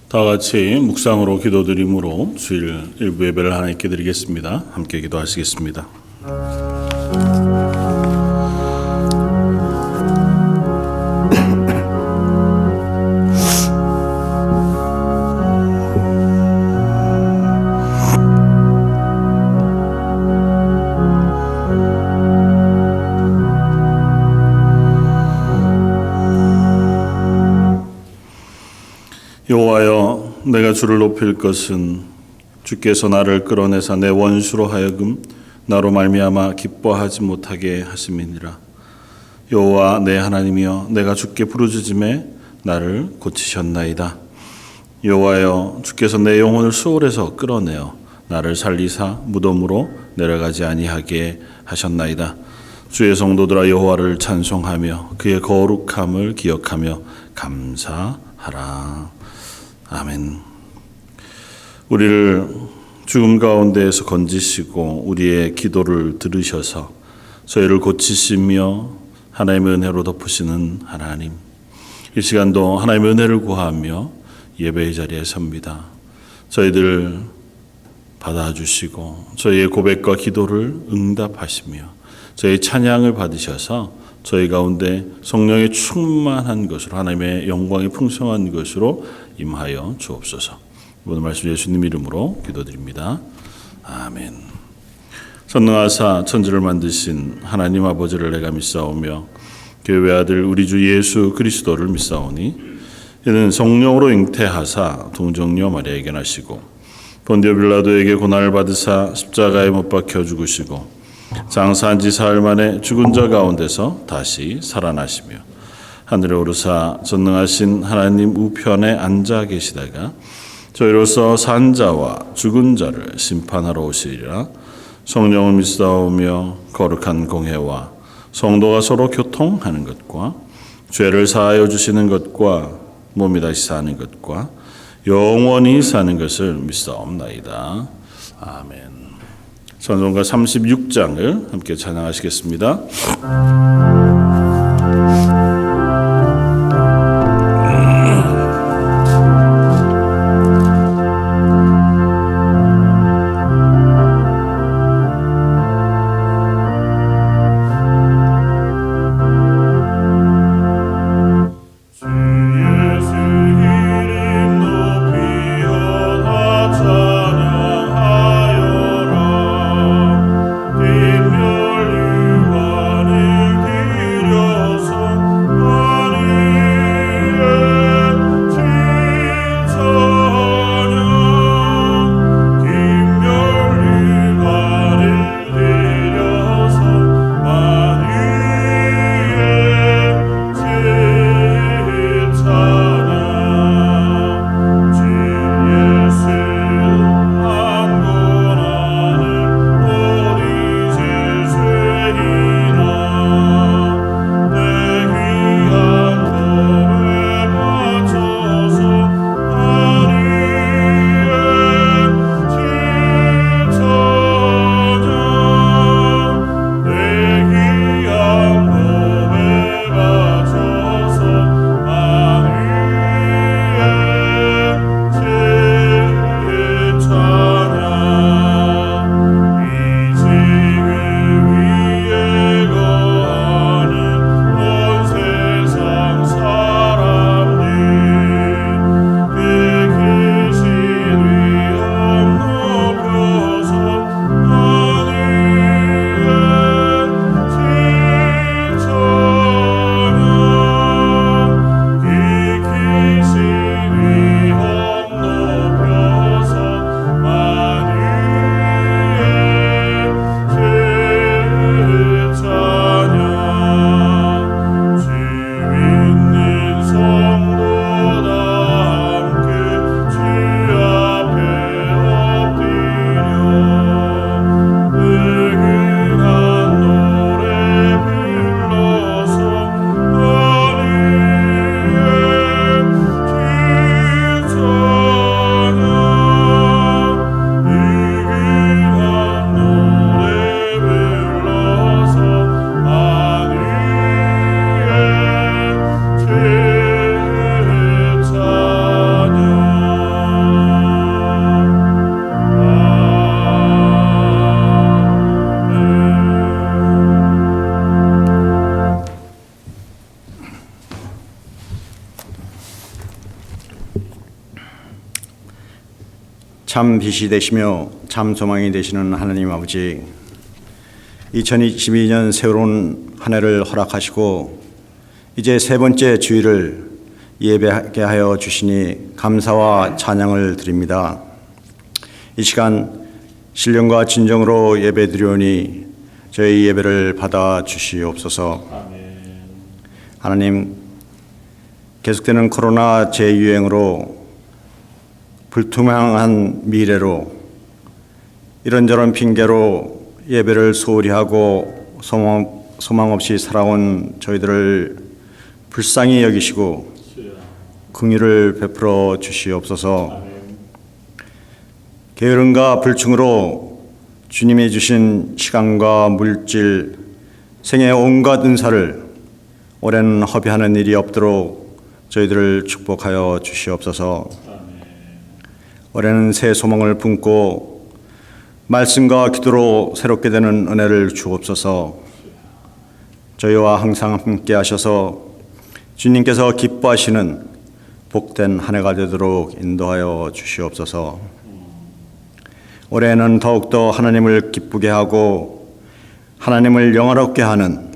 다 같이 묵상으로 기도드림으로 주일 일부 예배를 하나님께 드리겠습니다. 함께 기도하시겠습니다. 여호와여, 내가 주를 높일 것은 주께서 나를 끌어내사 내 원수로 하여금 나로 말미암아 기뻐하지 못하게 하심이니라. 여호와 내 하나님이여, 내가 주께 부르짖음에 나를 고치셨나이다. 여호와여, 주께서 내 영혼을 수월에서 끌어내어 나를 살리사 무덤으로 내려가지 아니하게 하셨나이다. 주의 성도들아, 여호와를 찬송하며 그의 거룩함을 기억하며 감사하라. 아멘. 우리를 죽음 가운데에서 건지시고 우리의 기도를 들으셔서 저희를 고치시며 하나님의 은혜로 덮으시는 하나님, 이 시간도 하나님의 은혜를 구하며 예배의 자리에 섭니다. 저희들 받아주시고 저희의 고백과 기도를 응답하시며 저희의 찬양을 받으셔서 저희 가운데 성령의 충만한 것으로, 하나님의 영광이 풍성한 것으로 임하여 주옵소서. 이번 말씀 예수님 이름으로 기도드립니다. 아멘. 전능하사 천지를 만드신 하나님 아버지를 내가 믿사오며 그의 외아들 우리 주 예수 그리스도를 믿사오니, 이는 성령으로 잉태하사 동정녀 마리아에게 나시고 본디오 빌라도에게 고난을 받으사 십자가에 못 박혀 죽으시고 장사한 지 사흘 만에 죽은 자 가운데서 다시 살아나시며 하늘에 오르사 전능하신 하나님 우편에 앉아 계시다가 저희로서 산 자와 죽은 자를 심판하러 오시리라. 성령을 믿사오며 거룩한 공회와 성도가 서로 교통하는 것과 죄를 사하여 주시는 것과 몸이 다시 사는 것과 영원히 사는 것을 믿사옵나이다. 아멘. 찬송가 36장을 함께 찬양하시겠습니다. 찬양하여라. 뒷면류관을 참 빛이 되시며 참 소망이 되시는 하나님 아버지, 2022년 새로운 한 해를 허락하시고 이제 세 번째 주일을 예배하게 하여 주시니 감사와 찬양을 드립니다. 이 시간 신령과 진정으로 예배드리오니 저희 예배를 받아 주시옵소서. 하나님, 계속되는 코로나 재유행으로 불투명한 미래로 이런저런 핑계로 예배를 소홀히 하고 소망 없이 살아온 저희들을 불쌍히 여기시고 긍휼을 베풀어 주시옵소서. 게으름과 불충으로 주님이 주신 시간과 물질, 생의 온갖 은사를 올해는 허비하는 일이 없도록 저희들을 축복하여 주시옵소서. 올해는 새 소망을 품고 말씀과 기도로 새롭게 되는 은혜를 주옵소서. 저희와 항상 함께 하셔서 주님께서 기뻐하시는 복된 한 해가 되도록 인도하여 주시옵소서. 올해는 더욱더 하나님을 기쁘게 하고 하나님을 영화롭게 하는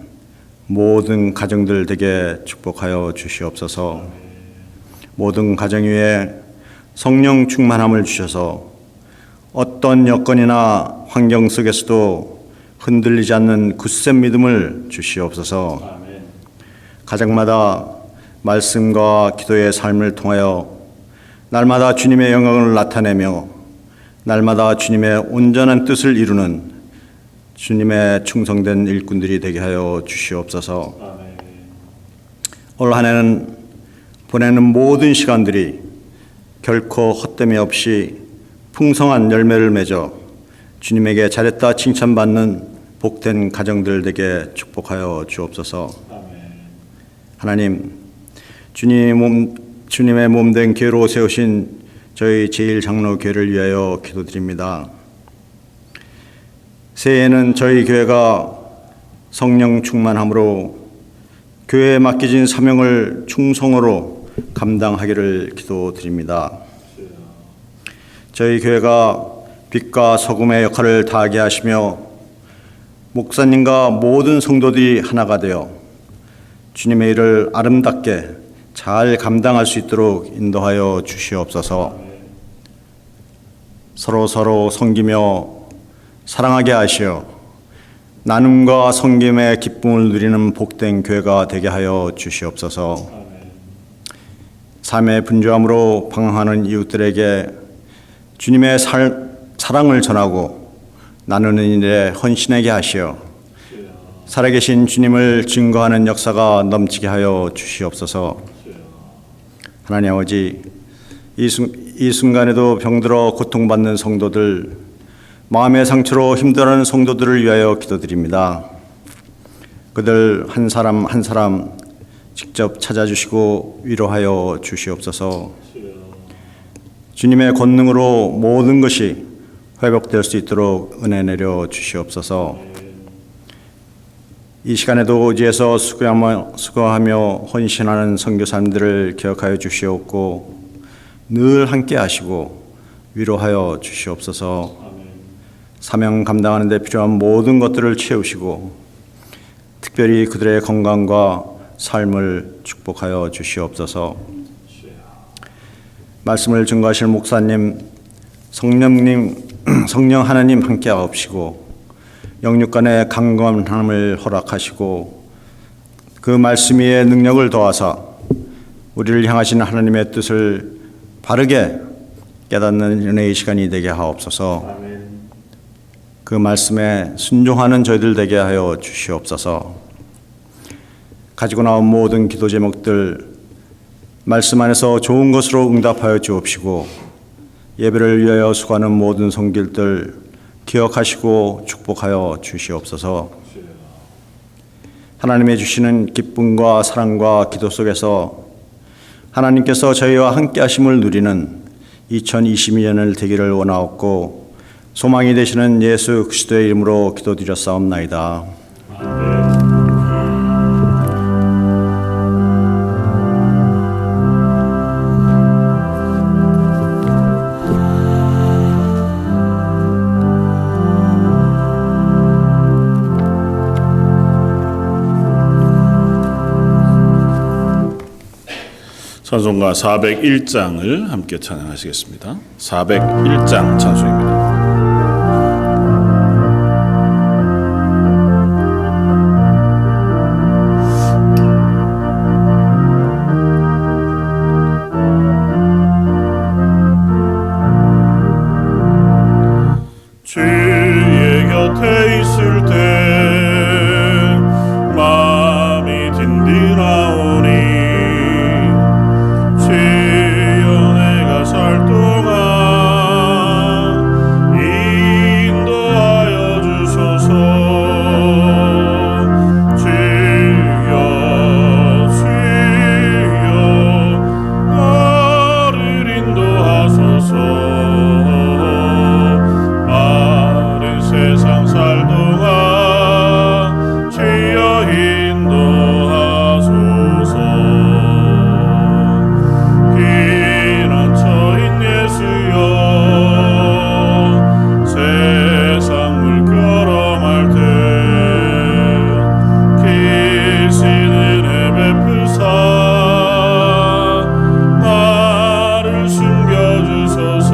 모든 가정들 되게 축복하여 주시옵소서. 모든 가정 위에 성령 충만함을 주셔서 어떤 여건이나 환경 속에서도 흔들리지 않는 굳센 믿음을 주시옵소서. 가정마다 말씀과 기도의 삶을 통하여 날마다 주님의 영광을 나타내며 날마다 주님의 온전한 뜻을 이루는 주님의 충성된 일꾼들이 되게 하여 주시옵소서. 올 한 해는 보내는 모든 시간들이 결코 헛됨이 없이 풍성한 열매를 맺어 주님에게 잘했다 칭찬받는 복된 가정들 되게 축복하여 주옵소서. 하나님, 주님의 몸된 교회로 세우신 저희 제1장로교회를 위하여 기도드립니다. 새해에는 저희 교회가 성령 충만함으로 교회에 맡겨진 사명을 충성으로 감당하기를 기도드립니다. 저희 교회가 빛과 소금의 역할을 다하게 하시며 목사님과 모든 성도들이 하나가 되어 주님의 일을 아름답게 잘 감당할 수 있도록 인도하여 주시옵소서. 서로 섬기며 사랑하게 하시어 나눔과 섬김의 기쁨을 누리는 복된 교회가 되게 하여 주시옵소서. 삶의 분주함으로 방황하는 이웃들에게 주님의 사랑을 전하고 나누는 일에 헌신하게 하시어 살아계신 주님을 증거하는 역사가 넘치게 하여 주시옵소서. 하나님 아버지, 이 순간에도 병들어 고통받는 성도들, 마음의 상처로 힘들어하는 성도들을 위하여 기도드립니다. 그들 한 사람 한 사람 직접 찾아주시고 위로하여 주시옵소서. 주님의 권능으로 모든 것이 회복될 수 있도록 은혜 내려 주시옵소서. 이 시간에도 의지해서 수고하며 헌신하는 선교사님들을 기억하여 주시옵고 늘 함께 하시고 위로하여 주시옵소서. 사명 감당하는 데 필요한 모든 것들을 채우시고 특별히 그들의 건강과 삶을 축복하여 주시옵소서. 말씀을 증거하실 목사님, 성령 하나님 함께 하옵시고 영육간의 강건함을 허락하시고 그 말씀 위에 능력을 더하사 우리를 향하신 하나님의 뜻을 바르게 깨닫는 은혜의 시간이 되게 하옵소서. 그 말씀에 순종하는 저희들 되게 하여 주시옵소서. 가지고 나온 모든 기도 제목들 말씀 안에서 좋은 것으로 응답하여 주옵시고 예배를 위하여 수고하는 모든 성길들 기억하시고 축복하여 주시옵소서. 하나님의 주시는 기쁨과 사랑과 기도 속에서 하나님께서 저희와 함께 하심을 누리는 2022년을 되기를 원하옵고 소망이 되시는 예수 그리스도의 이름으로 기도드렸사옵나이다. 찬송가 401장을 함께 찬양하시겠습니다. 401장 찬송입니다. 주의 곁에 있을 때 마음이 든든하오니 주여 내가 살 동안 인도하여 주소서. 주여 나를 인도하소서. 세상 살 동안 주여 인도하소서. 피난처인 예수여 세상 물결험할 때 기신 은혜 베푸사 나를 숨겨주소서.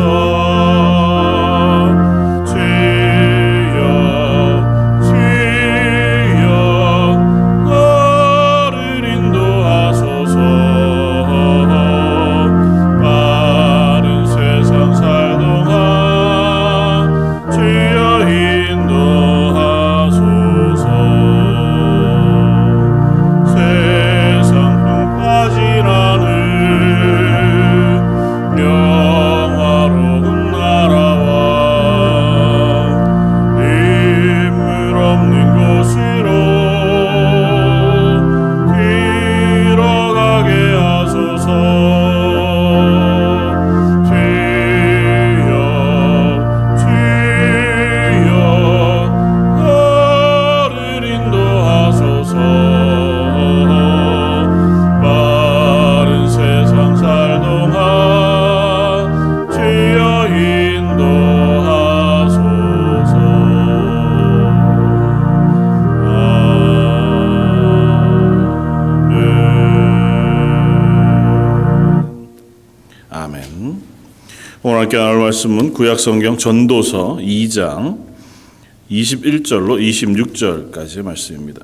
오늘 함께 나눌 말씀은 구약성경 전도서 2장 21절로 26절까지의 말씀입니다.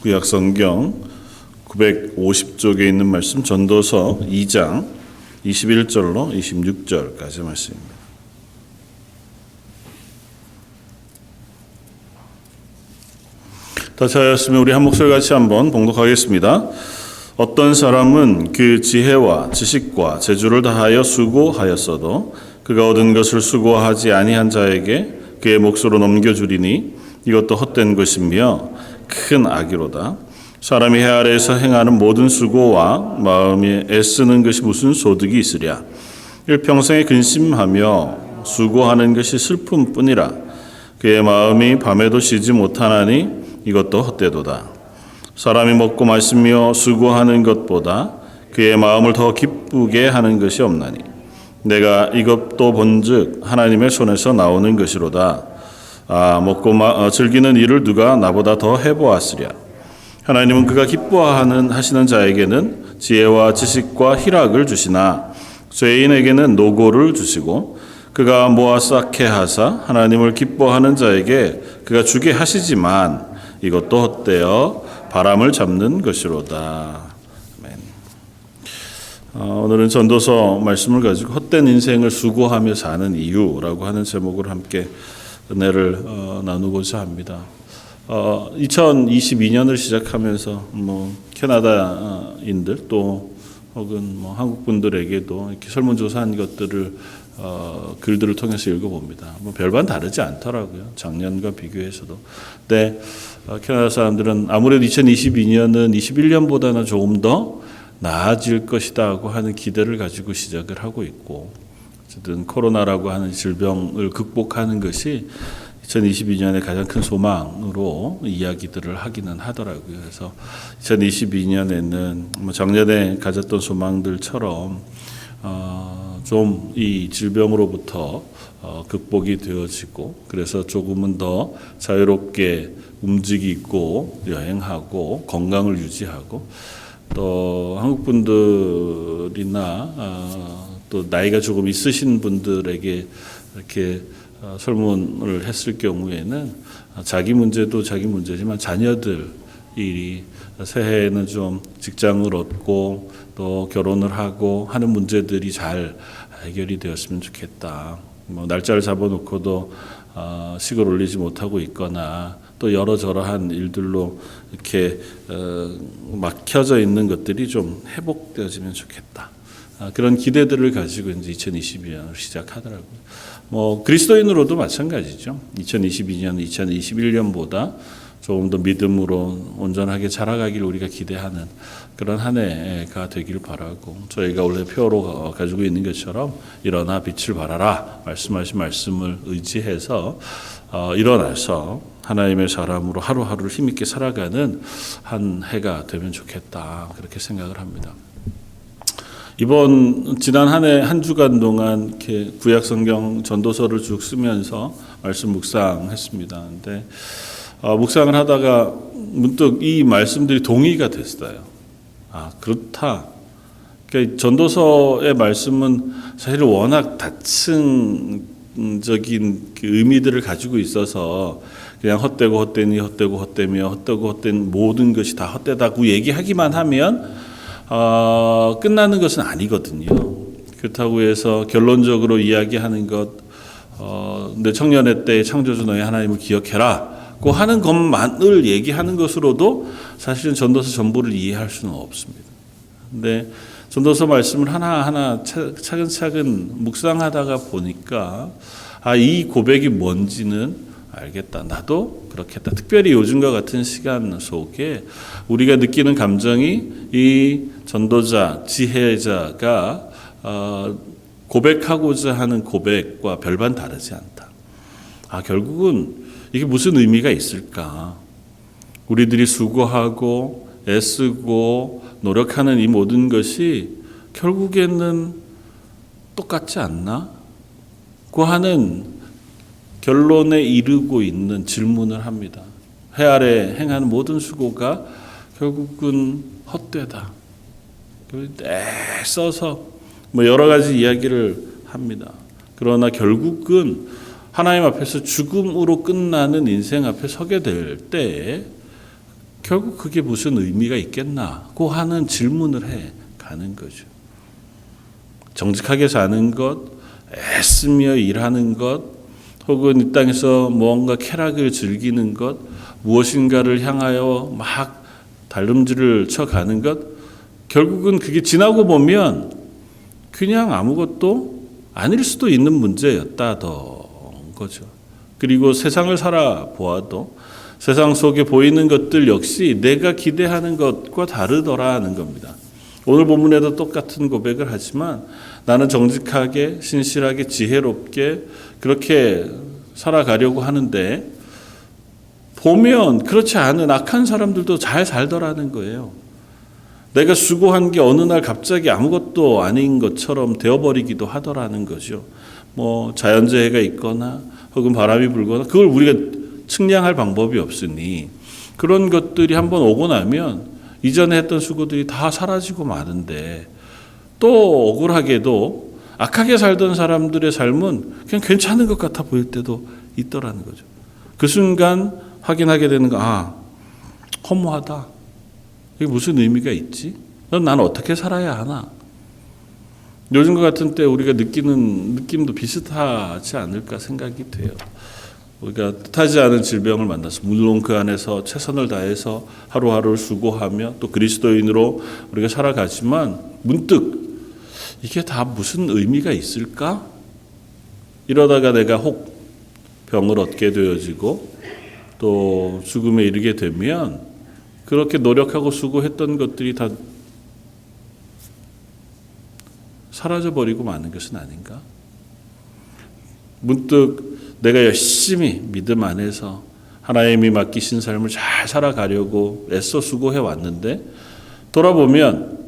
구약성경 950쪽에 있는 말씀 전도서 2장 21절로 26절까지의 말씀입니다. 다 찾았으면 우리 한 목소리 같이 한번 봉독하겠습니다. 어떤 사람은 그 지혜와 지식과 재주를 다하여 수고하였어도 그가 얻은 것을 수고하지 아니한 자에게 그의 몫으로 넘겨주리니 이것도 헛된 것이며 큰 악이로다. 사람이 해 아래에서 행하는 모든 수고와 마음이 애쓰는 것이 무슨 소득이 있으랴. 일평생에 근심하며 수고하는 것이 슬픔뿐이라. 그의 마음이 밤에도 쉬지 못하나니 이것도 헛되도다. 사람이 먹고 마시며 수고하는 것보다 그의 마음을 더 기쁘게 하는 것이 없나니 내가 이것도 본즉 하나님의 손에서 나오는 것이로다. 먹고 즐기는 일을 누가 나보다 더 해보았으랴. 하나님은 그가 기뻐하시는 자에게는 지혜와 지식과 희락을 주시나 죄인에게는 노고를 주시고 그가 모아 쌓게 하사 하나님을 기뻐하는 자에게 그가 주게 하시지만 이것도 헛되어 바람을 잡는 것이로다. 아멘. 오늘은 전도서 말씀을 가지고 헛된 인생을 수고하며 사는 이유라고 하는 제목으로 함께 은혜를 나누고자 합니다. 2022년을 시작하면서 캐나다인들 또 혹은 한국 분들에게도 이렇게 설문조사한 것들을 글들을 통해서 읽어봅니다. 별반 다르지 않더라고요. 작년과 비교해서도. 근데 캐나다 사람들은 아무래도 2022년은 21년보다는 조금 더 나아질 것이다 하고 하는 기대를 가지고 시작을 하고 있고, 어쨌든 코로나라고 하는 질병을 극복하는 것이 2022년의 가장 큰 소망으로 이야기들을 하기는 하더라고요. 그래서 2022년에는 작년에 가졌던 소망들처럼 좀 이 질병으로부터 극복이 되어지고 그래서 조금은 더 자유롭게 움직이고 여행하고 건강을 유지하고 또 한국 분들이나 또 나이가 조금 있으신 분들에게 이렇게 설문을 했을 경우에는 자기 문제도 자기 문제지만 자녀들이 새해에는 좀 직장을 얻고 또 결혼을 하고 하는 문제들이 잘 해결이 되었으면 좋겠다. 뭐 날짜를 잡아놓고도 식을 올리지 못하고 있거나 또 여러저러한 일들로 이렇게 막혀져 있는 것들이 좀 회복되어지면 좋겠다. 그런 기대들을 가지고 이제 2022년을 시작하더라고요. 뭐 그리스도인으로도 마찬가지죠. 2022년, 2021년보다 조금 더 믿음으로 온전하게 자라가기를 우리가 기대하는 그런 한 해가 되길 바라고 저희가 원래 표로 가지고 있는 것처럼 일어나 빛을 발하라 말씀하신 말씀을 의지해서 일어나서 하나님의 사람으로 하루하루를 힘있게 살아가는 한 해가 되면 좋겠다 그렇게 생각을 합니다. 지난 한 해 한 주간 동안 이렇게 구약 성경 전도서를 쭉 쓰면서 말씀 묵상했습니다. 근데 묵상을 하다가 문득 이 말씀들이 동의가 됐어요. 그렇다. 그러니까 전도서의 말씀은 사실 워낙 다층적인 그 의미들을 가지고 있어서 그냥 헛되고 헛되니 헛되고 헛되며 헛되고 헛된 모든 것이 다 헛되다고 얘기하기만 하면 끝나는 것은 아니거든요. 그렇다고 해서 결론적으로 이야기하는 것, 내 청년의 때에 창조주 너의 하나님을 기억해라고 하는 것만을 얘기하는 것으로도 사실은 전도서 전부를 이해할 수는 없습니다. 근데 전도서 말씀을 하나하나 차근차근 묵상하다가 보니까 이 고백이 뭔지는 알겠다. 나도 그렇겠다. 특별히 요즘과 같은 시간 속에 우리가 느끼는 감정이 이 전도자, 지혜자가 고백하고자 하는 고백과 별반 다르지 않다. 결국은 이게 무슨 의미가 있을까? 우리들이 수고하고 애쓰고 노력하는 이 모든 것이 결국에는 똑같지 않나? 고 하는 결론에 이르고 있는 질문을 합니다. 해 아래 행하는 모든 수고가 결국은 헛되다. 애써서 여러 가지 이야기를 합니다. 그러나 결국은 하나님 앞에서 죽음으로 끝나는 인생 앞에 서게 될 때에 결국 그게 무슨 의미가 있겠나고 하는 질문을 해 가는 거죠. 정직하게 사는 것, 애쓰며 일하는 것, 혹은 이 땅에서 뭔가 쾌락을 즐기는 것, 무엇인가를 향하여 막 달름질을 쳐가는 것, 결국은 그게 지나고 보면 그냥 아무것도 아닐 수도 있는 문제였다던 거죠. 그리고 세상을 살아보아도 세상 속에 보이는 것들 역시 내가 기대하는 것과 다르더라는 겁니다. 오늘 본문에도 똑같은 고백을 하지만 나는 정직하게, 신실하게, 지혜롭게 그렇게 살아가려고 하는데 보면 그렇지 않은 악한 사람들도 잘 살더라는 거예요. 내가 수고한 게 어느 날 갑자기 아무것도 아닌 것처럼 되어버리기도 하더라는 거죠. 자연재해가 있거나 혹은 바람이 불거나 그걸 우리가 측량할 방법이 없으니 그런 것들이 한번 오고 나면 이전에 했던 수고들이 다 사라지고 마는데 또 억울하게도 악하게 살던 사람들의 삶은 그냥 괜찮은 것 같아 보일 때도 있더라는 거죠. 그 순간 확인하게 되는 거, 허무하다. 이게 무슨 의미가 있지? 나는 어떻게 살아야 하나? 요즘과 같은 때 우리가 느끼는 느낌도 비슷하지 않을까 생각이 돼요. 우리가 뜻하지 않은 질병을 만나서 물론 그 안에서 최선을 다해서 하루하루를 수고하며 또 그리스도인으로 우리가 살아가지만 문득 이게 다 무슨 의미가 있을까? 이러다가 내가 혹 병을 얻게 되어지고 또 죽음에 이르게 되면 그렇게 노력하고 수고했던 것들이 다 사라져버리고 마는 것은 아닌가? 문득 내가 열심히 믿음 안에서 하나님이 맡기신 삶을 잘 살아가려고 애써 수고해 왔는데 돌아보면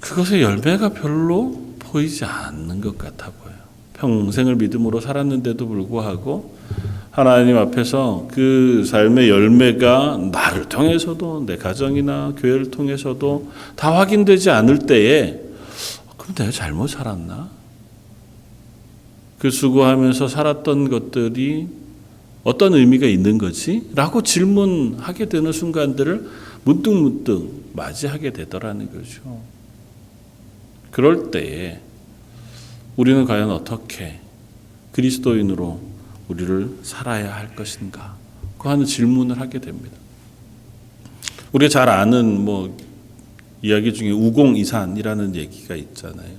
그것의 열매가 별로 보이지 않는 것 같아 보여요. 평생을 믿음으로 살았는데도 불구하고 하나님 앞에서 그 삶의 열매가 나를 통해서도 내 가정이나 교회를 통해서도 다 확인되지 않을 때에 그럼 내가 잘못 살았나? 그 수고하면서 살았던 것들이 어떤 의미가 있는 거지? 라고 질문하게 되는 순간들을 문득문득 맞이하게 되더라는 거죠. 그럴 때에 우리는 과연 어떻게 그리스도인으로 우리를 살아야 할 것인가? 그 하는 질문을 하게 됩니다. 우리가 잘 아는 이야기 중에 우공이산이라는 얘기가 있잖아요.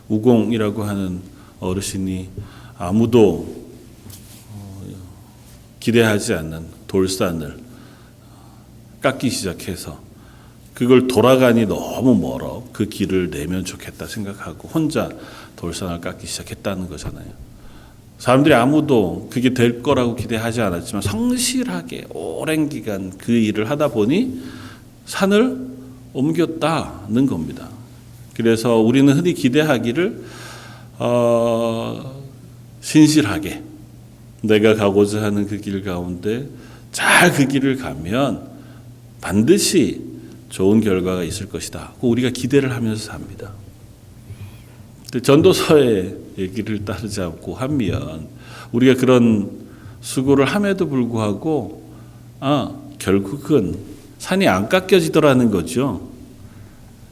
우공이라고 하는 어르신이 아무도 기대하지 않는 돌산을 깎기 시작해서 그걸 돌아가니 너무 멀어 그 길을 내면 좋겠다 생각하고 혼자 돌산을 깎기 시작했다는 거잖아요. 사람들이 아무도 그게 될 거라고 기대하지 않았지만 성실하게 오랜 기간 그 일을 하다 보니 산을 옮겼다는 겁니다. 그래서 우리는 흔히 기대하기를 신실하게 내가 가고자 하는 그 길 가운데 잘 그 길을 가면 반드시 좋은 결과가 있을 것이다. 우리가 기대를 하면서 삽니다. 전도서의 얘기를 따르지 않고 하면 우리가 그런 수고를 함에도 불구하고 결국은 산이 안 깎여지더라는 거죠.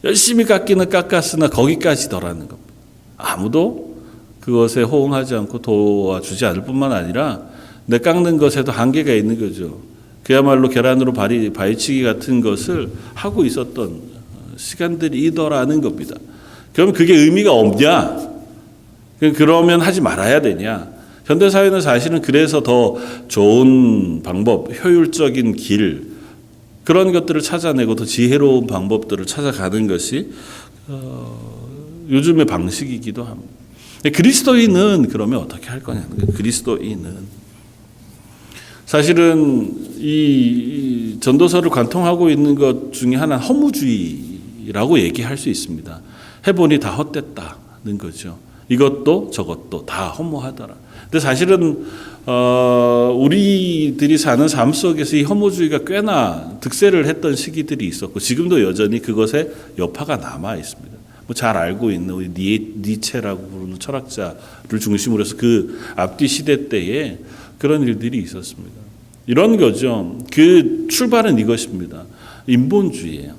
열심히 깎기는 깎았으나 거기까지더라는 겁니다. 아무도 그것에 호응하지 않고 도와주지 않을 뿐만 아니라 내 깎는 것에도 한계가 있는 거죠. 그야말로 계란으로 바위치기 같은 것을 하고 있었던 시간들이더라는 겁니다. 그럼 그게 의미가 없냐? 그러면 하지 말아야 되냐? 현대사회는 사실은 그래서 더 좋은 방법, 효율적인 길, 그런 것들을 찾아내고 더 지혜로운 방법들을 찾아가는 것이 요즘의 방식이기도 합니다. 그리스도인은 그러면 어떻게 할 거냐는 거예요. 그리스도인은 사실은 이 전도서를 관통하고 있는 것 중에 하나는 허무주의라고 얘기할 수 있습니다. 해보니 다 헛됐다는 거죠. 이것도 저것도 다 허무하더라. 근데 사실은 우리들이 사는 삶 속에서 이 허무주의가 꽤나 득세를 했던 시기들이 있었고 지금도 여전히 그것의 여파가 남아 있습니다. 잘 알고 있는 우리 니체라고 부르는 철학자를 중심으로 해서 그 앞뒤 시대 때에 그런 일들이 있었습니다. 이런 거죠. 그 출발은 이것입니다. 인본주의예요.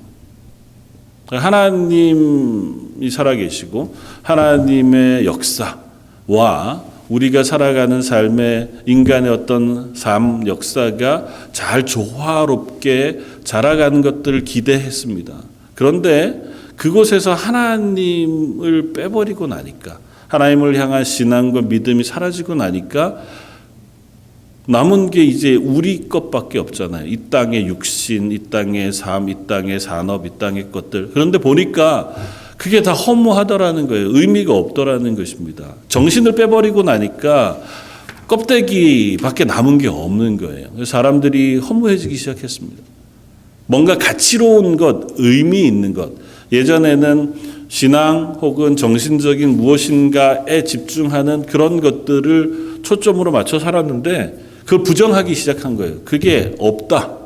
하나님이 살아계시고 하나님의 역사와 우리가 살아가는 삶의 인간의 어떤 삶 역사가 잘 조화롭게 자라가는 것들을 기대했습니다. 그런데 그곳에서 하나님을 빼버리고 나니까 하나님을 향한 신앙과 믿음이 사라지고 나니까 남은 게 이제 우리 것밖에 없잖아요. 이 땅의 육신, 이 땅의 삶, 이 땅의 산업, 이 땅의 것들. 그런데 보니까 그게 다 허무하더라는 거예요. 의미가 없더라는 것입니다. 정신을 빼버리고 나니까 껍데기밖에 남은 게 없는 거예요. 그래서 사람들이 허무해지기 시작했습니다. 뭔가 가치로운 것, 의미 있는 것. 예전에는 신앙 혹은 정신적인 무엇인가에 집중하는 그런 것들을 초점으로 맞춰 살았는데 그걸 부정하기 시작한 거예요. 그게 없다.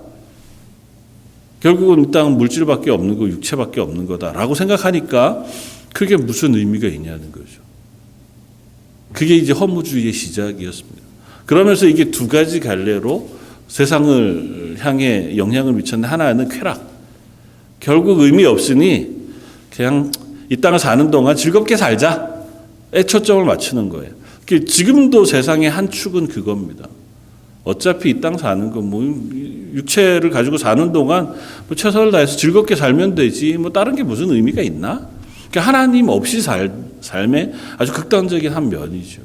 결국은 이 땅은 물질밖에 없는 거, 육체밖에 없는 거다라고 생각하니까 그게 무슨 의미가 있냐는 거죠. 그게 이제 허무주의의 시작이었습니다. 그러면서 이게 두 가지 갈래로 세상을 향해 영향을 미쳤는데 하나는 쾌락. 결국 의미 없으니 그냥 이 땅을 사는 동안 즐겁게 살자에 초점을 맞추는 거예요. 지금도 세상의 한 축은 그겁니다. 어차피 이 땅 사는 거 육체를 가지고 사는 동안 최선을 다해서 즐겁게 살면 되지 다른 게 무슨 의미가 있나? 그러니까 하나님 없이 삶의 아주 극단적인 한 면이죠.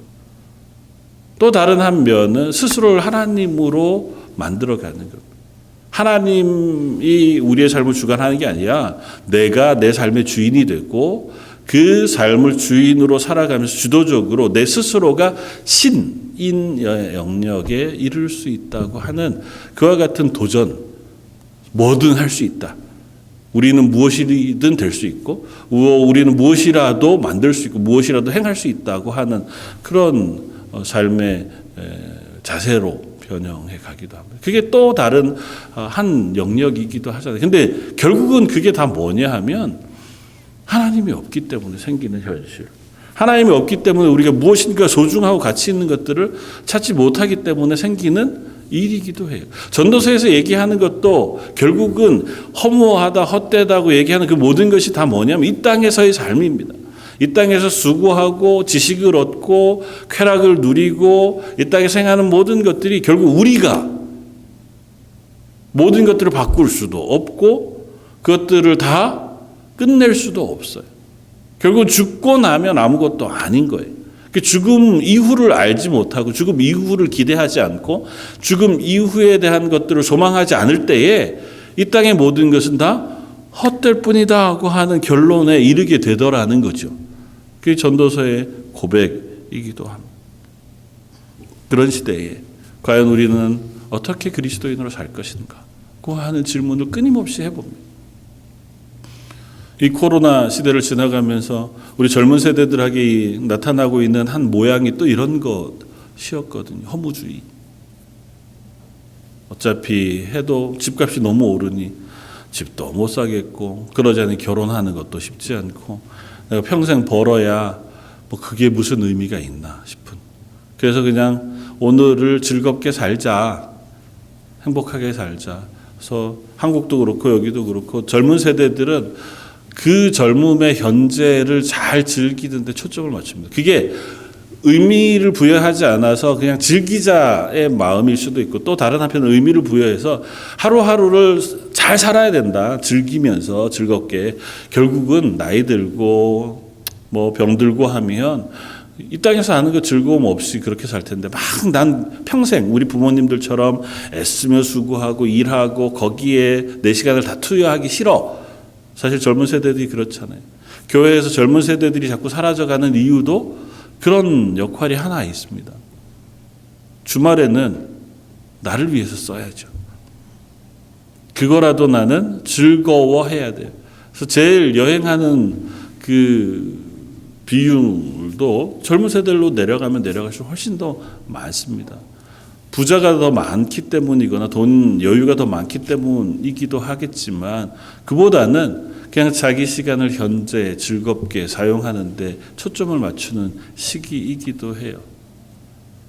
또 다른 한 면은 스스로를 하나님으로 만들어가는 겁니다. 하나님이 우리의 삶을 주관하는 게 아니라 내가 내 삶의 주인이 되고 그 삶을 주인으로 살아가면서 주도적으로 내 스스로가 신인 영역에 이를 수 있다고 하는 그와 같은 도전, 뭐든 할 수 있다. 우리는 무엇이든 될 수 있고 우리는 무엇이라도 만들 수 있고 무엇이라도 행할 수 있다고 하는 그런 삶의 자세로 변형해 가기도 합니다. 그게 또 다른 한 영역이기도 하잖아요. 근데 결국은 그게 다 뭐냐 하면 하나님이 없기 때문에 생기는 현실. 하나님이 없기 때문에 우리가 무엇인가 소중하고 가치 있는 것들을 찾지 못하기 때문에 생기는 일이기도 해요. 전도서에서 얘기하는 것도 결국은 허무하다, 헛되다고 얘기하는 그 모든 것이 다 뭐냐면 이 땅에서의 삶입니다. 이 땅에서 수고하고 지식을 얻고 쾌락을 누리고 이 땅에서 행하는 모든 것들이 결국 우리가 모든 것들을 바꿀 수도 없고 그것들을 다 끝낼 수도 없어요. 결국 죽고 나면 아무것도 아닌 거예요. 죽음 이후를 알지 못하고 죽음 이후를 기대하지 않고 죽음 이후에 대한 것들을 소망하지 않을 때에 이 땅의 모든 것은 다 헛될 뿐이다 하고 하는 결론에 이르게 되더라는 거죠. 그게 전도서의 고백이기도 합니다. 그런 시대에 과연 우리는 어떻게 그리스도인으로 살 것인가 고 하는 질문을 끊임없이 해봅니다. 이 코로나 시대를 지나가면서 우리 젊은 세대들에게 나타나고 있는 한 모양이 또 이런 것이었거든요. 허무주의. 어차피 해도 집값이 너무 오르니 집도 못 사겠고 그러자니 결혼하는 것도 쉽지 않고 내가 평생 벌어야 뭐 그게 무슨 의미가 있나 싶은. 그래서 그냥 오늘을 즐겁게 살자. 행복하게 살자. 그래서 한국도 그렇고 여기도 그렇고 젊은 세대들은 그 젊음의 현재를 잘 즐기는데 초점을 맞춥니다. 그게 의미를 부여하지 않아서 그냥 즐기자의 마음일 수도 있고 또 다른 한편 의미를 부여해서 하루하루를 잘 살아야 된다. 즐기면서 즐겁게 결국은 나이 들고 뭐 병들고 하면 이 땅에서 하는 거 즐거움 없이 그렇게 살 텐데 막 난 평생 우리 부모님들처럼 애쓰며 수고하고 일하고 거기에 내 시간을 다 투여하기 싫어. 사실 젊은 세대들이 그렇잖아요. 교회에서 젊은 세대들이 자꾸 사라져가는 이유도 그런 역할이 하나 있습니다. 주말에는 나를 위해서 써야죠. 그거라도 나는 즐거워해야 돼요. 그래서 제일 여행하는 그 비율도 젊은 세대로 내려가면 내려갈수록 훨씬 더 많습니다. 부자가 더 많기 때문이거나 돈 여유가 더 많기 때문이기도 하겠지만 그보다는 그냥 자기 시간을 현재 즐겁게 사용하는 데 초점을 맞추는 시기이기도 해요.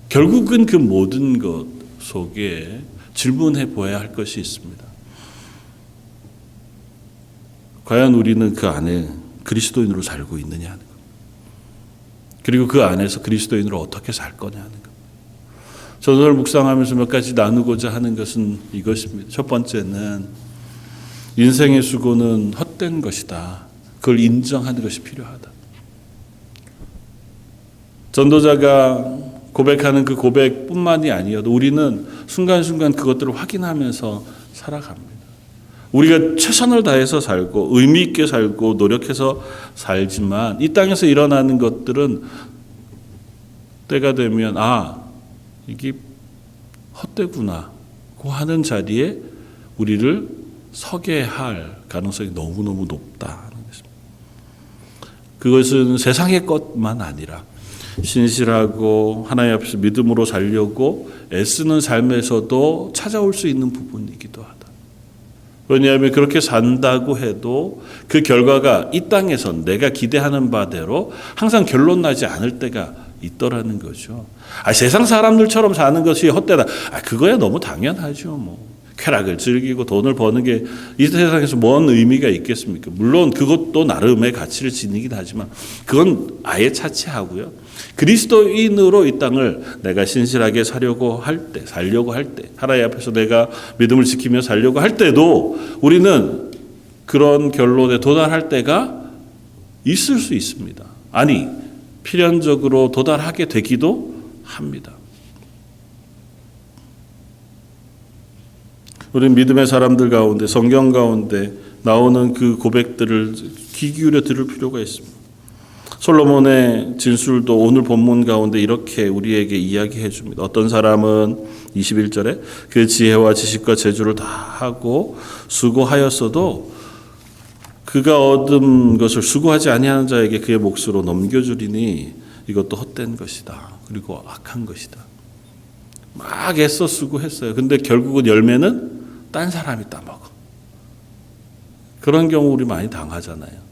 결국은 그 모든 것 속에 질문해 보아야 할 것이 있습니다. 과연 우리는 그 안에 그리스도인으로 살고 있느냐 하는 것. 그리고 그 안에서 그리스도인으로 어떻게 살 거냐 하는 것. 전도를 묵상하면서 몇 가지 나누고자 하는 것은 이것입니다. 첫 번째는 인생의 수고는 헛된 것이다. 그걸 인정하는 것이 필요하다. 전도자가 고백하는 그 고백뿐만이 아니어도 우리는 순간순간 그것들을 확인하면서 살아갑니다. 우리가 최선을 다해서 살고 의미 있게 살고 노력해서 살지만 이 땅에서 일어나는 것들은 때가 되면 이게 헛되구나 고 하는 자리에 우리를 서게 할 가능성이 너무너무 높다는 것입니다. 그것은 세상의 것만 아니라 신실하고 하나님 앞에서 믿음으로 살려고 애쓰는 삶에서도 찾아올 수 있는 부분이기도 하다. 왜냐하면 그렇게 산다고 해도 그 결과가 이 땅에선 내가 기대하는 바대로 항상 결론 나지 않을 때가 있더라는 거죠. 세상 사람들처럼 사는 것이 헛되다. 그거야 너무 당연하죠. 뭐 쾌락을 즐기고 돈을 버는 게 이 세상에서 뭔 의미가 있겠습니까? 물론 그것도 나름의 가치를 지니긴 하지만 그건 아예 차치하고요. 그리스도인으로 이 땅을 내가 신실하게 살려고 할 때, 하나님 앞에서 내가 믿음을 지키며 살려고 할 때도 우리는 그런 결론에 도달할 때가 있을 수 있습니다. 아니, 필연적으로 도달하게 되기도 합니다. 우리는 믿음의 사람들 가운데 성경 가운데 나오는 그 고백들을 귀 기울여 들을 필요가 있습니다. 솔로몬의 진술도 오늘 본문 가운데 이렇게 우리에게 이야기해 줍니다. 어떤 사람은 21절에 그 지혜와 지식과 재주를 다 하고 수고하였어도 그가 얻은 것을 수고하지 아니하는 자에게 그의 몫으로 넘겨주리니 이것도 헛된 것이다. 그리고 악한 것이다. 막 애써 수고했어요. 근데 결국은 열매는 딴 사람이 따먹어. 그런 경우 우리 많이 당하잖아요.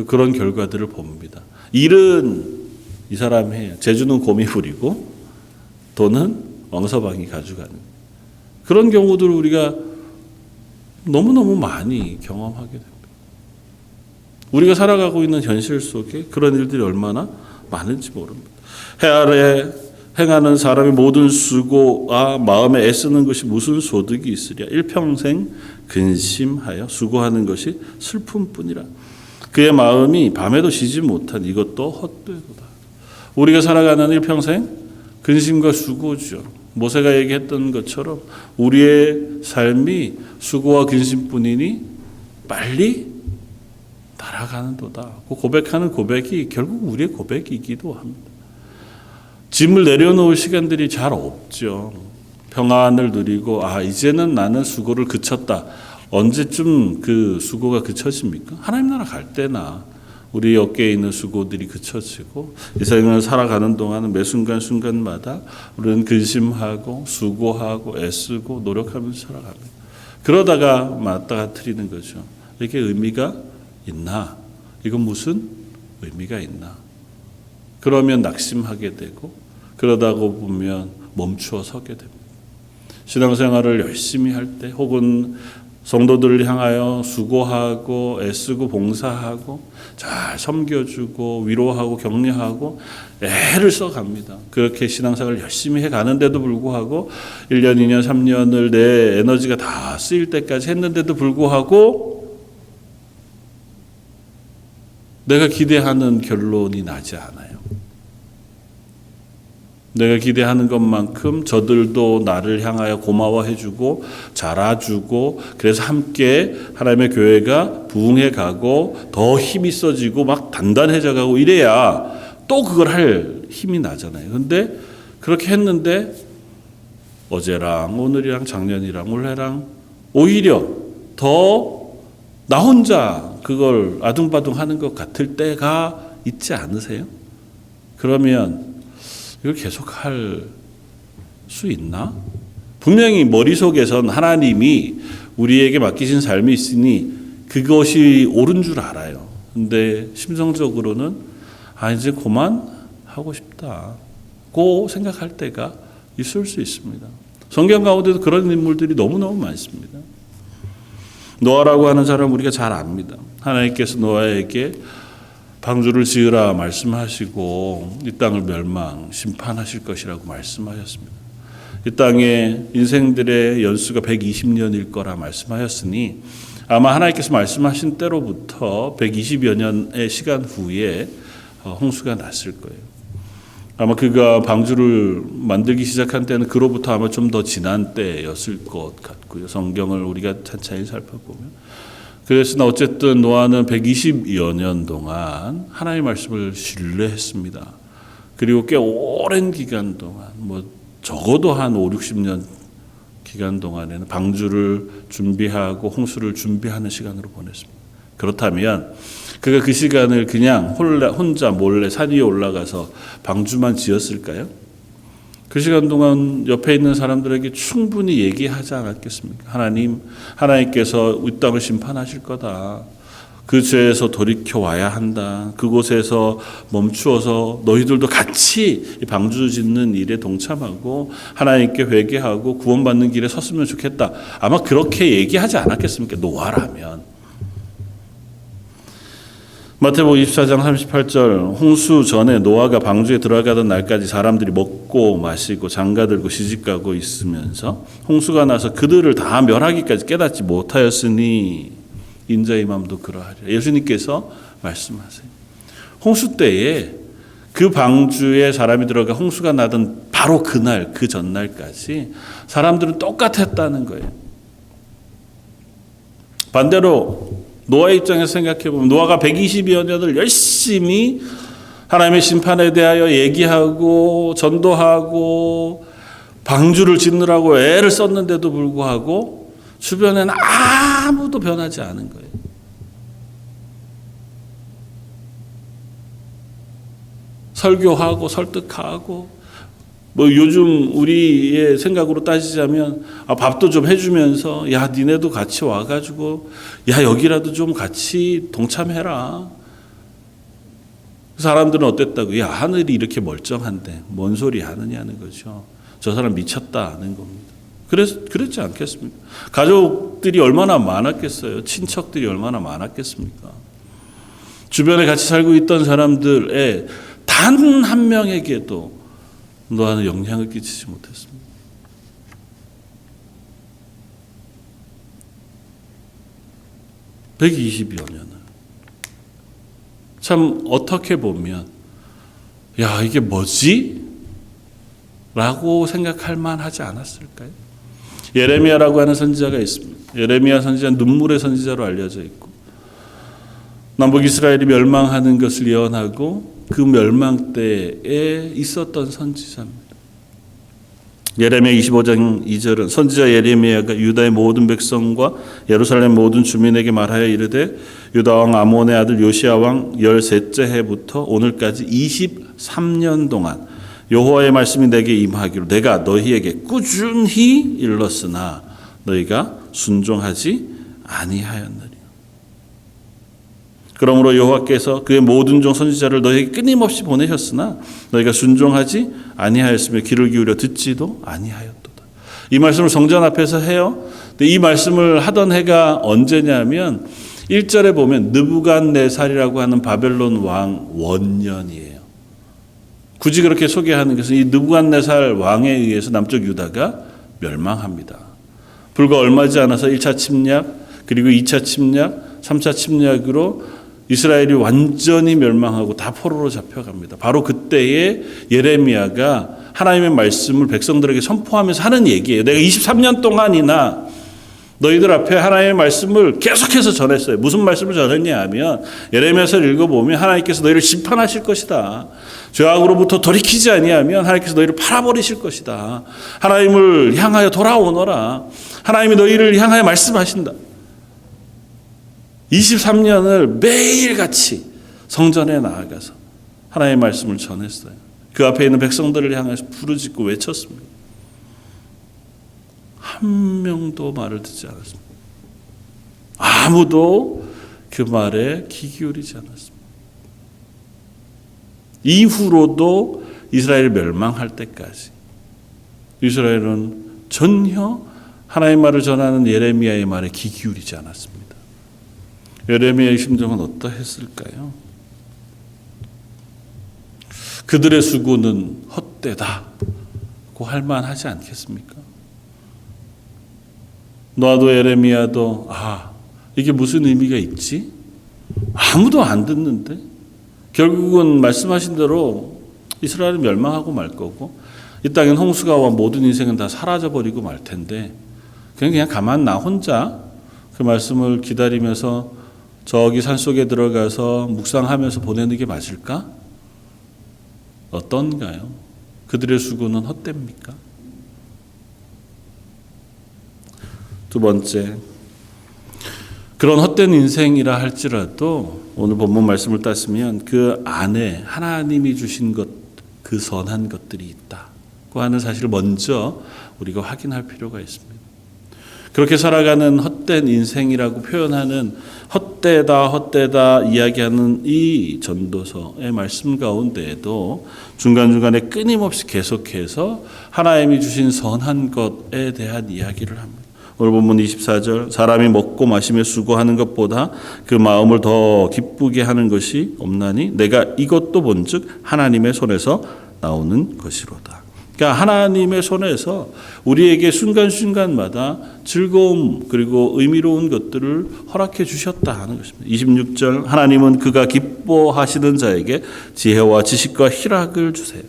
그런 결과들을 봅니다. 일은 이 사람이 해요. 재주는 곰이 부리고 돈은 왕서방이 가져가는. 그런 경우들을 우리가 너무너무 많이 경험하게 됩니다. 우리가 살아가고 있는 현실 속에 그런 일들이 얼마나 많은지 모릅니다. 해 아래 행하는 사람의 모든 수고와 마음에 애쓰는 것이 무슨 소득이 있으랴. 일평생 근심하여 수고하는 것이 슬픔뿐이라. 그의 마음이 밤에도 쉬지 못한 이것도 헛되도다. 우리가 살아가는 일평생 근심과 수고죠. 모세가 얘기했던 것처럼 우리의 삶이 수고와 근심뿐이니 빨리 날아가는도다. 그 고백하는 고백이 결국 우리의 고백이기도 합니다. 짐을 내려놓을 시간들이 잘 없죠. 평안을 누리고 이제는 나는 수고를 그쳤다. 언제쯤 그 수고가 그쳐집니까? 하나님 나라 갈 때나 우리 어깨에 있는 수고들이 그쳐지고 이 생을 살아가는 동안은 매 순간순간마다 우리는 근심하고 수고하고 애쓰고 노력하면서 살아갑니다. 그러다가 맞다가 틀리는 거죠. 이게 의미가 있나? 이건 무슨 의미가 있나? 그러면 낙심하게 되고 그러다가 보면 멈추어 서게 됩니다. 신앙생활을 열심히 할 때 혹은 성도들을 향하여 수고하고 애쓰고 봉사하고 잘 섬겨주고 위로하고 격려하고 애를 써갑니다. 그렇게 신앙생활을 열심히 해가는데도 불구하고 1년, 2년, 3년을 내 에너지가 다 쓰일 때까지 했는데도 불구하고 내가 기대하는 결론이 나지 않아요. 내가 기대하는 것만큼 저들도 나를 향하여 고마워해주고 잘 알아주고 그래서 함께 하나님의 교회가 부흥해 가고 더 힘이 있어지고 막 단단해져 가고 이래야 또 그걸 할 힘이 나잖아요. 근데 그렇게 했는데 어제랑 오늘이랑 작년이랑 올해랑 오히려 더 나 혼자 그걸 아둥바둥 하는 것 같을 때가 있지 않으세요? 그러면 이걸 계속할 수 있나? 분명히 머릿속에선 하나님이 우리에게 맡기신 삶이 있으니 그것이 옳은 줄 알아요. 근데 심정적으로는 이제 그만하고 싶다고 생각할 때가 있을 수 있습니다. 성경 가운데도 그런 인물들이 너무너무 많습니다. 노아라고 하는 사람 우리가 잘 압니다. 하나님께서 노아에게 방주를 지으라 말씀하시고 이 땅을 멸망 심판하실 것이라고 말씀하셨습니다. 이 땅의 인생들의 연수가 120년일 거라 말씀하셨으니 아마 하나님께서 말씀하신 때로부터 120여 년의 시간 후에 홍수가 났을 거예요. 아마 그가 방주를 만들기 시작한 때는 그로부터 아마 좀 더 지난 때였을 것 같고요. 성경을 우리가 차차히 살펴보면. 그랬으나 어쨌든 노아는 120여 년 동안 하나님의 말씀을 신뢰했습니다. 그리고 꽤 오랜 기간 동안 적어도 한 5, 60년 기간 동안에는 방주를 준비하고 홍수를 준비하는 시간으로 보냈습니다. 그렇다면 그가 그 시간을 그냥 혼자 몰래 산 위에 올라가서 방주만 지었을까요? 그 시간 동안 옆에 있는 사람들에게 충분히 얘기하지 않았겠습니까? 하나님께서 이 땅을 심판하실 거다. 그 죄에서 돌이켜 와야 한다. 그곳에서 멈추어서 너희들도 같이 이 방주 짓는 일에 동참하고 하나님께 회개하고 구원받는 길에 섰으면 좋겠다. 아마 그렇게 얘기하지 않았겠습니까? 노아라면. 마태복음 24장 38절 홍수 전에 노아가 방주에 들어가던 날까지 사람들이 먹고 마시고 장가들고 시집가고 있으면서 홍수가 나서 그들을 다 멸하기까지 깨닫지 못하였으니 인자의 마음도 그러하리라. 예수님께서 말씀하세요. 홍수 때에 그 방주에 사람이 들어가 홍수가 나던 바로 그날 그 전날까지 사람들은 똑같았다는 거예요. 반대로 노아의 입장에서 생각해보면 노아가 120여 년을 열심히 하나님의 심판에 대하여 얘기하고 전도하고 방주를 짓느라고 애를 썼는데도 불구하고 주변에는 아무도 변하지 않은 거예요. 설교하고 설득하고 뭐 요즘 우리의 생각으로 따지자면 밥도 좀 해주면서 야 니네도 같이 와가지고 야 여기라도 좀 같이 동참해라. 사람들은 어땠다고? 야 하늘이 이렇게 멀쩡한데 뭔 소리 하느냐는 거죠. 저 사람 미쳤다는 겁니다. 그랬지 않겠습니까? 가족들이 얼마나 많았겠어요. 친척들이 얼마나 많았겠습니까? 주변에 같이 살고 있던 사람들의 단 한 명에게도 너와는 영향을 끼치지 못했습니다. (120여 년을) 참 어떻게 보면 야 이게 뭐지? 라고 생각할 만하지 않았을까요? 예레미야라고 하는 선지자가 있습니다. 예레미야 선지자는 눈물의 선지자로 알려져 있고 남북 이스라엘이 멸망하는 것을 예언하고 그 멸망 때에 있었던 선지자입니다. 예레미야 25장 2절은 선지자 예레미야가 유다의 모든 백성과 예루살렘 모든 주민에게 말하여 이르되 유다 왕 아몬의 아들 요시야 왕 13째 해부터 오늘까지 23년 동안 여호와의 말씀이 내게 임하기로 내가 너희에게 꾸준히 일렀으나 너희가 순종하지 아니하였느니라. 그러므로 여호와께서 그의 모든 종 선지자를 너희에게 끊임없이 보내셨으나 너희가 순종하지 아니하였으며 귀를 기울여 듣지도 아니하였도다. 이 말씀을 성전 앞에서 해요. 근데 이 말씀을 하던 해가 언제냐면 1절에 보면 느부갓네살이라고 하는 바벨론 왕 원년이에요. 굳이 그렇게 소개하는 것은 이 느부갓네살 왕에 의해서 남쪽 유다가 멸망합니다. 불과 얼마지 않아서 1차 침략 그리고 2차 침략 3차 침략으로 이스라엘이 완전히 멸망하고 다 포로로 잡혀갑니다. 바로 그때에 예레미야가 하나님의 말씀을 백성들에게 선포하면서 하는 얘기예요. 내가 23년 동안이나 너희들 앞에 하나님의 말씀을 계속해서 전했어요. 무슨 말씀을 전했냐 하면 예레미야서를 읽어보면 하나님께서 너희를 심판하실 것이다. 죄악으로부터 돌이키지 아니하면 하나님께서 너희를 팔아버리실 것이다. 하나님을 향하여 돌아오너라. 하나님이 너희를 향하여 말씀하신다. 23년을 매일같이 성전에 나아가서 하나님의 말씀을 전했어요. 그 앞에 있는 백성들을 향해서 부르짖고 외쳤습니다. 한 명도 말을 듣지 않았습니다. 아무도 그 말에 귀 기울이지 않았습니다. 이후로도 이스라엘이 멸망할 때까지 이스라엘은 전혀 하나님의 말을 전하는 예레미야의 말에 귀 기울이지 않았습니다. 예레미야의 심정은 어떠했을까요? 그들의 수고는 헛되다고 할 만하지 않겠습니까? 너도 예레미야도 이게 무슨 의미가 있지? 아무도 안 듣는데 결국은 말씀하신 대로 이스라엘은 멸망하고 말 거고 이 땅엔 홍수가 와 모든 인생은 다 사라져버리고 말 텐데 그냥 가만 나 혼자 그 말씀을 기다리면서 저기 산속에 들어가서 묵상하면서 보내는 게 맞을까? 어떤가요? 그들의 수고는 헛됩니까? 두 번째, 그런 헛된 인생이라 할지라도 오늘 본문 말씀을 따스면 그 안에 하나님이 주신 것, 그 선한 것들이 있다고 하는 사실을 먼저 우리가 확인할 필요가 있습니다. 그렇게 살아가는 헛된 인생이라고 표현하는 헛되다 이야기하는 이 전도서의 말씀 가운데에도 중간중간에 끊임없이 계속해서 하나님이 주신 선한 것에 대한 이야기를 합니다. 오늘 본문 24절 사람이 먹고 마시며 수고하는 것보다 그 마음을 더 기쁘게 하는 것이 없나니 내가 이것도 본즉 하나님의 손에서 나오는 것이로다. 그러니까 하나님의 손에서 우리에게 순간순간마다 즐거움 그리고 의미로운 것들을 허락해 주셨다 하는 것입니다. 26절 하나님은 그가 기뻐하시는 자에게 지혜와 지식과 희락을 주세요.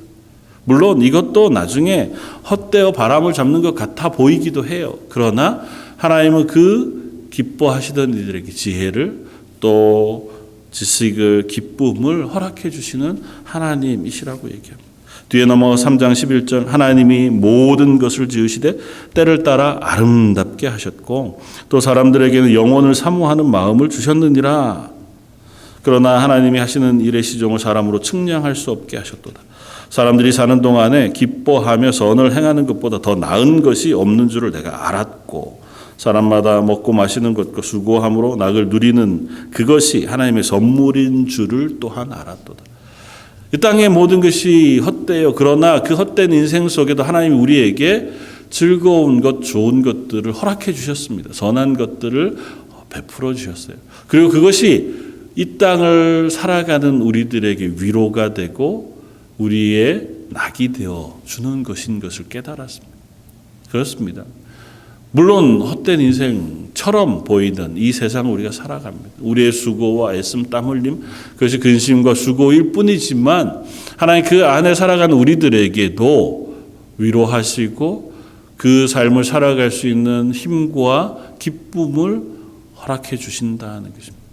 물론 이것도 나중에 헛되어 바람을 잡는 것 같아 보이기도 해요. 그러나 하나님은 그 기뻐하시던 이들에게 지혜를 또 지식을 기쁨을 허락해 주시는 하나님이시라고 얘기합니다. 뒤에 넘어가 3장 11절 하나님이 모든 것을 지으시되 때를 따라 아름답게 하셨고 또 사람들에게는 영혼을 사모하는 마음을 주셨느니라. 그러나 하나님이 하시는 일의 시종을 사람으로 측량할 수 없게 하셨도다. 사람들이 사는 동안에 기뻐하며 선을 행하는 것보다 더 나은 것이 없는 줄을 내가 알았고 사람마다 먹고 마시는 것과 수고함으로 낙을 누리는 그것이 하나님의 선물인 줄을 또한 알았도다. 이 땅의 모든 것이 헛되요. 그러나 그 헛된 인생 속에도 하나님이 우리에게 즐거운 것, 좋은 것들을 허락해 주셨습니다. 선한 것들을 베풀어 주셨어요. 그리고 그것이 이 땅을 살아가는 우리들에게 위로가 되고 우리의 낙이 되어 주는 것인 것을 깨달았습니다. 그렇습니다. 물론 헛된 인생처럼 보이던 이 세상을 우리가 살아갑니다. 우리의 수고와 애씀, 땀 흘림, 그것이 근심과 수고일 뿐이지만 하나님 그 안에 살아가는 우리들에게도 위로하시고 그 삶을 살아갈 수 있는 힘과 기쁨을 허락해 주신다는 것입니다.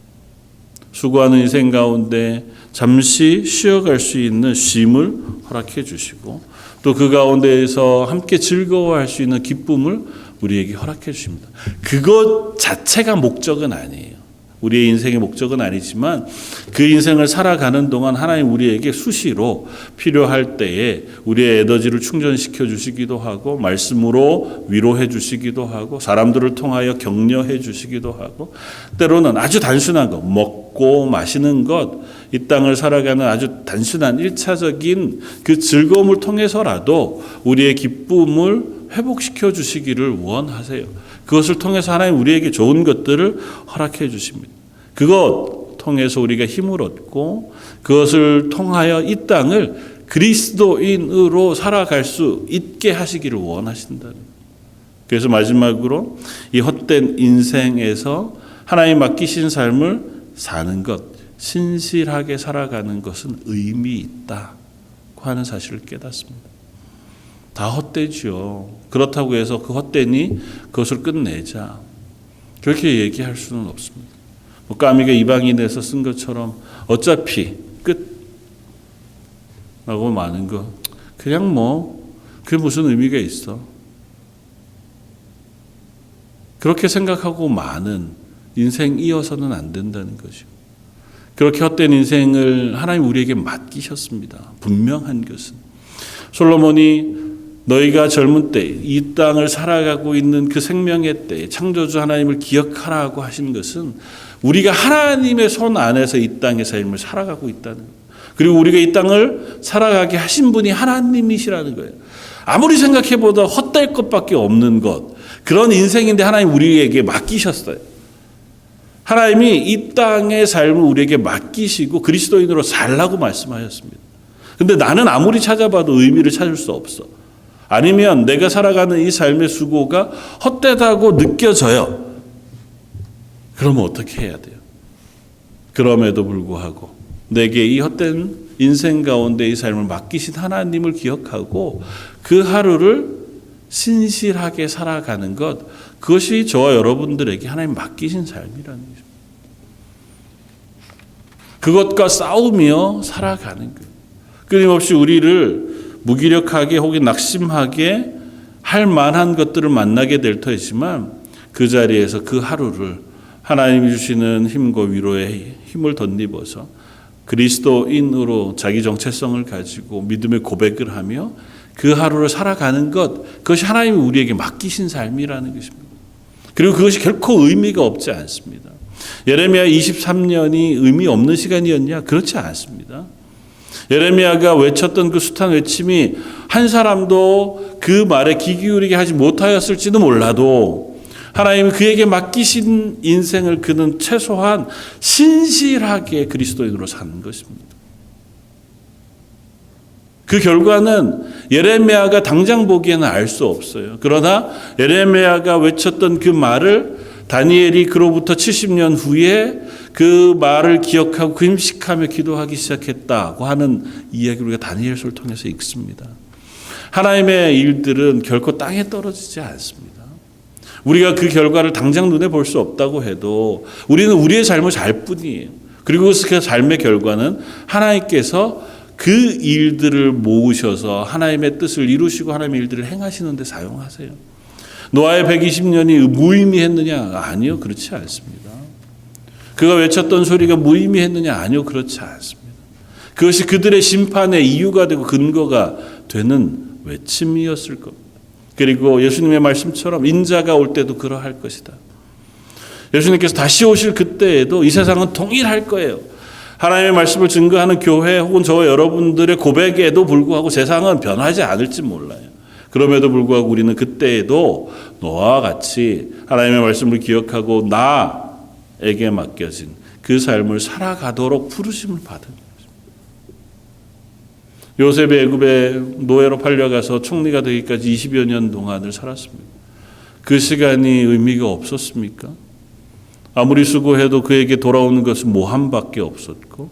수고하는 인생 가운데 잠시 쉬어갈 수 있는 쉼을 허락해 주시고 또 그 가운데에서 함께 즐거워할 수 있는 기쁨을 우리에게 허락해 주십니다. 그것 자체가 목적은 아니에요. 우리의 인생의 목적은 아니지만 그 인생을 살아가는 동안 하나님 우리에게 수시로 필요할 때에 우리의 에너지를 충전시켜 주시기도 하고 말씀으로 위로해 주시기도 하고 사람들을 통하여 격려해 주시기도 하고 때로는 아주 단순한 것, 먹고 마시는 것, 이 땅을 살아가는 아주 단순한 1차적인 그 즐거움을 통해서라도 우리의 기쁨을 회복시켜 주시기를 원하세요. 그것을 통해서 하나님 우리에게 좋은 것들을 허락해 주십니다. 그것 통해서 우리가 힘을 얻고 그것을 통하여 이 땅을 그리스도인으로 살아갈 수 있게 하시기를 원하신다는 거예요. 그래서 마지막으로 이 헛된 인생에서 하나님 맡기신 삶을 사는 것, 신실하게 살아가는 것은 의미 있다고 하는 사실을 깨닫습니다. 다 헛되지요. 그렇다고 해서 그 헛되니 그것을 끝내자. 그렇게 얘기할 수는 없습니다. 뭐 까미가 이방인에서 쓴 것처럼 어차피 끝라고 많은 거 그냥 뭐 그게 무슨 의미가 있어. 그렇게 생각하고 많은 인생 이어서는 안 된다는 것이요. 그렇게 헛된 인생을 하나님 우리에게 맡기셨습니다. 분명한 것은 솔로몬이 너희가 젊은 때 이 땅을 살아가고 있는 그 생명의 때에 창조주 하나님을 기억하라고 하신 것은 우리가 하나님의 손 안에서 이 땅의 삶을 살아가고 있다는 거예요. 그리고 우리가 이 땅을 살아가게 하신 분이 하나님이시라는 거예요. 아무리 생각해보다 헛될 것밖에 없는 것, 그런 인생인데 하나님 우리에게 맡기셨어요. 하나님이 이 땅의 삶을 우리에게 맡기시고 그리스도인으로 살라고 말씀하셨습니다. 근데 나는 아무리 찾아봐도 의미를 찾을 수 없어. 아니면 내가 살아가는 이 삶의 수고가 헛되다고 느껴져요. 그러면 어떻게 해야 돼요? 그럼에도 불구하고 내게 이 헛된 인생 가운데 이 삶을 맡기신 하나님을 기억하고 그 하루를 신실하게 살아가는 것, 그것이 저와 여러분들에게 하나님 맡기신 삶이라는 거죠. 그것과 싸우며 살아가는 거예요. 끊임없이 우리를 무기력하게 혹은 낙심하게 할 만한 것들을 만나게 될 터이지만 그 자리에서 그 하루를 하나님이 주시는 힘과 위로의 힘을 덧입어서 그리스도인으로 자기 정체성을 가지고 믿음의 고백을 하며 그 하루를 살아가는 것, 그것이 하나님이 우리에게 맡기신 삶이라는 것입니다. 그리고 그것이 결코 의미가 없지 않습니다. 예레미야 23년이 의미 없는 시간이었냐? 그렇지 않습니다. 예레미야가 외쳤던 그 숱한 외침이 한 사람도 그 말에 귀 기울이게 하지 못하였을지도 몰라도 하나님이 그에게 맡기신 인생을 그는 최소한 신실하게 그리스도인으로 사는 것입니다. 그 결과는 예레미야가 당장 보기에는 알 수 없어요. 그러나 예레미야가 외쳤던 그 말을 다니엘이 그로부터 70년 후에 그 말을 기억하고 금식하며 기도하기 시작했다고 하는 이야기를 우리가 다니엘서를 통해서 읽습니다. 하나님의 일들은 결코 땅에 떨어지지 않습니다. 우리가 그 결과를 당장 눈에 볼 수 없다고 해도 우리는 우리의 삶을 살 뿐이에요. 그리고 그 삶의 결과는 하나님께서 그 일들을 모으셔서 하나님의 뜻을 이루시고 하나님의 일들을 행하시는 데 사용하세요. 노아의 120년이 무의미했느냐? 아니요, 그렇지 않습니다. 그가 외쳤던 소리가 무의미했느냐? 아니요, 그렇지 않습니다. 그것이 그들의 심판의 이유가 되고 근거가 되는 외침이었을 겁니다. 그리고 예수님의 말씀처럼 인자가 올 때도 그러할 것이다. 예수님께서 다시 오실 그때에도 이 세상은 동일할 거예요. 하나님의 말씀을 증거하는 교회 혹은 저와 여러분들의 고백에도 불구하고 세상은 변하지 않을지 몰라요. 그럼에도 불구하고 우리는 그때에도 노아와 같이 하나님의 말씀을 기억하고 나에게 맡겨진 그 삶을 살아가도록 부르심을 받은 거예요. 요셉이 애굽에 노예로 팔려가서 총리가 되기까지 20여 년 동안을 살았습니다. 그 시간이 의미가 없었습니까? 아무리 수고해도 그에게 돌아오는 것은 모함밖에 없었고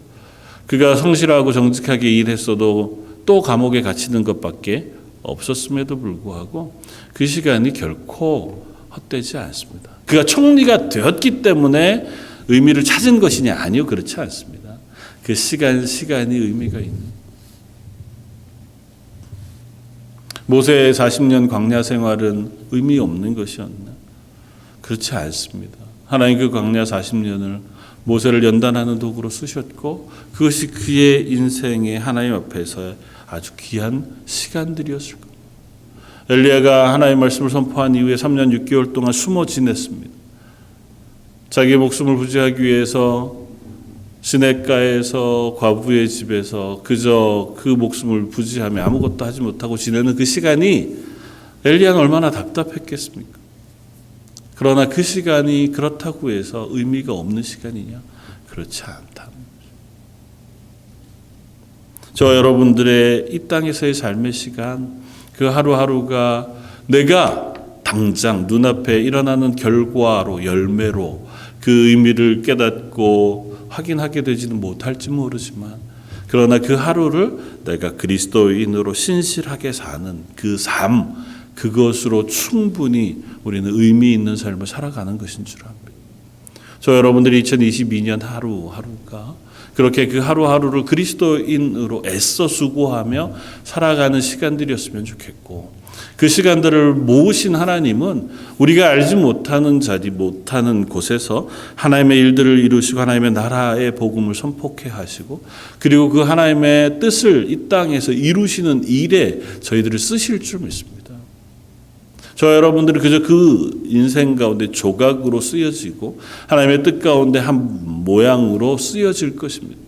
그가 성실하고 정직하게 일했어도 또 감옥에 갇히는 것밖에 없었음에도 불구하고 그 시간이 결코 헛되지 않습니다. 그가 총리가 되었기 때문에 의미를 찾은 것이냐? 아니요, 그렇지 않습니다. 그 시간이 의미가 있는. 모세의 40년 광야 생활은 의미 없는 것이었나? 그렇지 않습니다. 하나님 그 광야 40년을 모세를 연단하는 도구로 쓰셨고 그것이 그의 인생의 하나님 앞에서 아주 귀한 시간들이었을 겁니다. 엘리야가 하나님의 말씀을 선포한 이후에 3년 6개월 동안 숨어 지냈습니다. 자기의 목숨을 부지하기 위해서 시냇가에서 과부의 집에서 그저 그 목숨을 부지하며 아무것도 하지 못하고 지내는 그 시간이 엘리야는 얼마나 답답했겠습니까? 그러나 그 시간이 그렇다고 해서 의미가 없는 시간이냐? 그렇지 않다. 저 여러분들의 이 땅에서의 삶의 시간, 그 하루하루가 내가 당장 눈앞에 일어나는 결과로, 열매로 그 의미를 깨닫고 확인하게 되지는 못할지 모르지만 그러나 그 하루를 내가 그리스도인으로 신실하게 사는 그 삶, 그것으로 충분히 우리는 의미 있는 삶을 살아가는 것인 줄 압니다. 저 여러분들이 2022년 하루하루가 그렇게 그 하루하루를 그리스도인으로 애써 수고하며 살아가는 시간들이었으면 좋겠고 그 시간들을 모으신 하나님은 우리가 알지 못하는 자리, 못하는 곳에서 하나님의 일들을 이루시고 하나님의 나라의 복음을 선포케 하시고 그리고 그 하나님의 뜻을 이 땅에서 이루시는 일에 저희들을 쓰실 줄 믿습니다. 저 여러분들은 그저 그 인생 가운데 조각으로 쓰여지고 하나님의 뜻 가운데 한 모양으로 쓰여질 것입니다.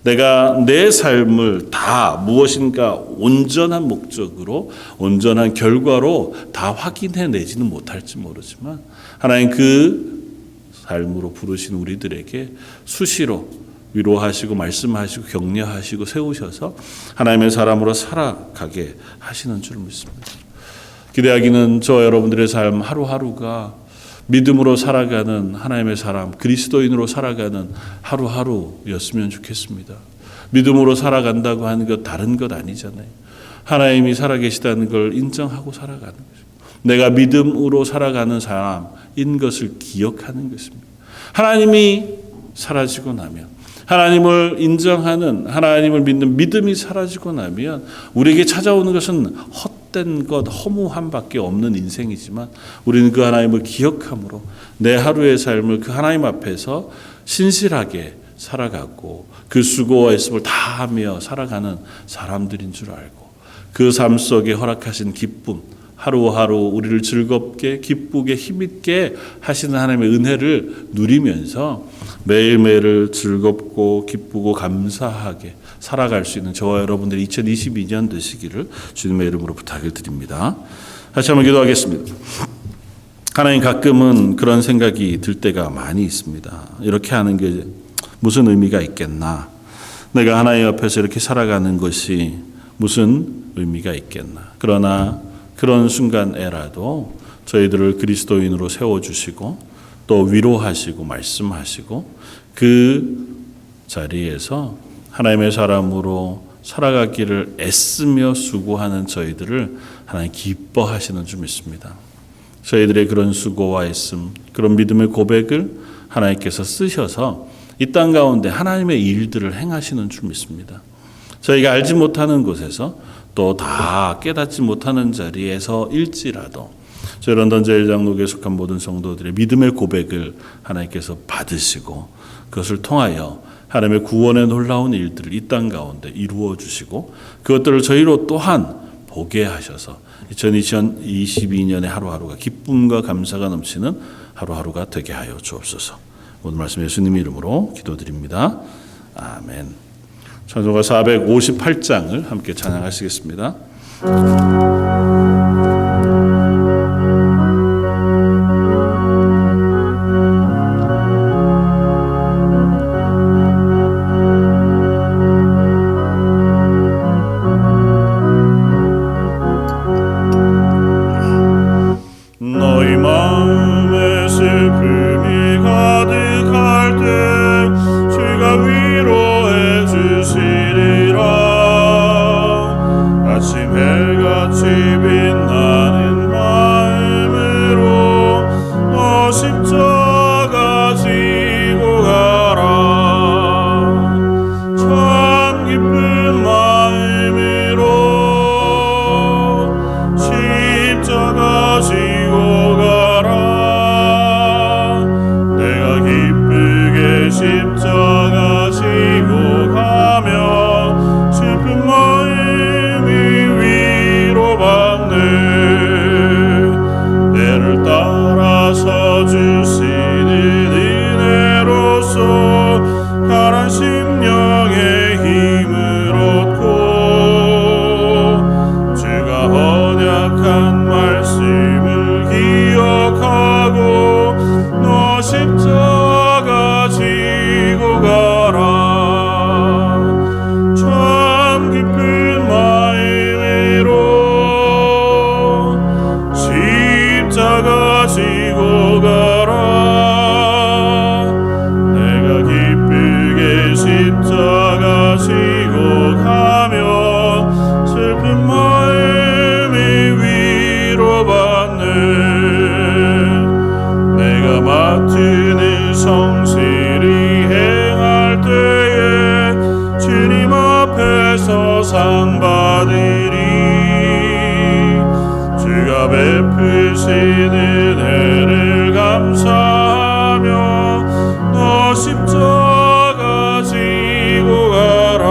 내가 내 삶을 다 무엇인가 온전한 목적으로 온전한 결과로 다 확인해내지는 못할지 모르지만 하나님 그 삶으로 부르신 우리들에게 수시로 위로하시고 말씀하시고 격려하시고 세우셔서 하나님의 사람으로 살아가게 하시는 줄 믿습니다. 기대하기는 저 여러분들의 삶 하루하루가 믿음으로 살아가는 하나님의 사람, 그리스도인으로 살아가는 하루하루였으면 좋겠습니다. 믿음으로 살아간다고 하는 것 다른 것 아니잖아요. 하나님이 살아계시다는 걸 인정하고 살아가는 것입니다. 내가 믿음으로 살아가는 사람인 것을 기억하는 것입니다. 하나님이 사라지고 나면 하나님을 인정하는 하나님을 믿는 믿음이 사라지고 나면 우리에게 찾아오는 것은 헛된 것, 허무함밖에 없는 인생이지만 우리는 그 하나님을 기억함으로 내 하루의 삶을 그 하나님 앞에서 신실하게 살아가고 그 수고와 애씀을 다하며 살아가는 사람들인 줄 알고 그 삶 속에 허락하신 기쁨, 하루하루 우리를 즐겁게 기쁘게 힘있게 하시는 하나님의 은혜를 누리면서 매일매일을 즐겁고 기쁘고 감사하게 살아갈 수 있는 저와 여러분들이 2022년 되시기를 주님의 이름으로 부탁을 드립니다. 다시 한번 기도하겠습니다. 하나님, 가끔은 그런 생각이 들 때가 많이 있습니다. 이렇게 하는 게 무슨 의미가 있겠나? 내가 하나님 앞에서 이렇게 살아가는 것이 무슨 의미가 있겠나? 그러나 그런 순간에라도 저희들을 그리스도인으로 세워주시고 또 위로하시고 말씀하시고 그 자리에서 하나님의 사람으로 살아가기를 애쓰며 수고하는 저희들을 하나님 기뻐하시는 줄 믿습니다. 저희들의 그런 수고와 애씀, 그런 믿음의 고백을 하나님께서 쓰셔서 이 땅 가운데 하나님의 일들을 행하시는 줄 믿습니다. 저희가 알지 못하는 곳에서 또 다 깨닫지 못하는 자리에서 일지라도 저희 런던 제일장로교에 속한 모든 성도들의 믿음의 고백을 하나님께서 받으시고 그것을 통하여 하나님의 구원의 놀라운 일들을 이 땅 가운데 이루어 주시고 그것들을 저희로 또한 보게 하셔서 2022년의 하루하루가 기쁨과 감사가 넘치는 하루하루가 되게 하여 주옵소서. 오늘 말씀 예수님 이름으로 기도드립니다. 아멘. 찬송가 458장을 함께 찬양하시겠습니다. 너희 마음에 슬픔이 가득할 때 주가 위로해 주시리라. 아침 해같이 빛나는 마음으로 너 십자가 지고 가라. 참 기쁜 마음으로 십자가 지고 가라. 내가 기쁘게 십자가 지고 가면 슬픈 마음이 위로받네. 내를 따라서 주시는 은혜로서 가란 심령의 힘을 얻고 주가 언약한 말씀을 기억하고 너 십자가 지고 가라. 참 기쁜 마음으로 십자가 지고 가라. 내가 기쁘게 십자가 지고 가면 슬픈 마음이 위로받네. 내가 맡은 성실히 행할 때에 주님 앞에서 상 받으리. 주가 베푸신 은혜를 감사하며 너 십자가 지고 가라.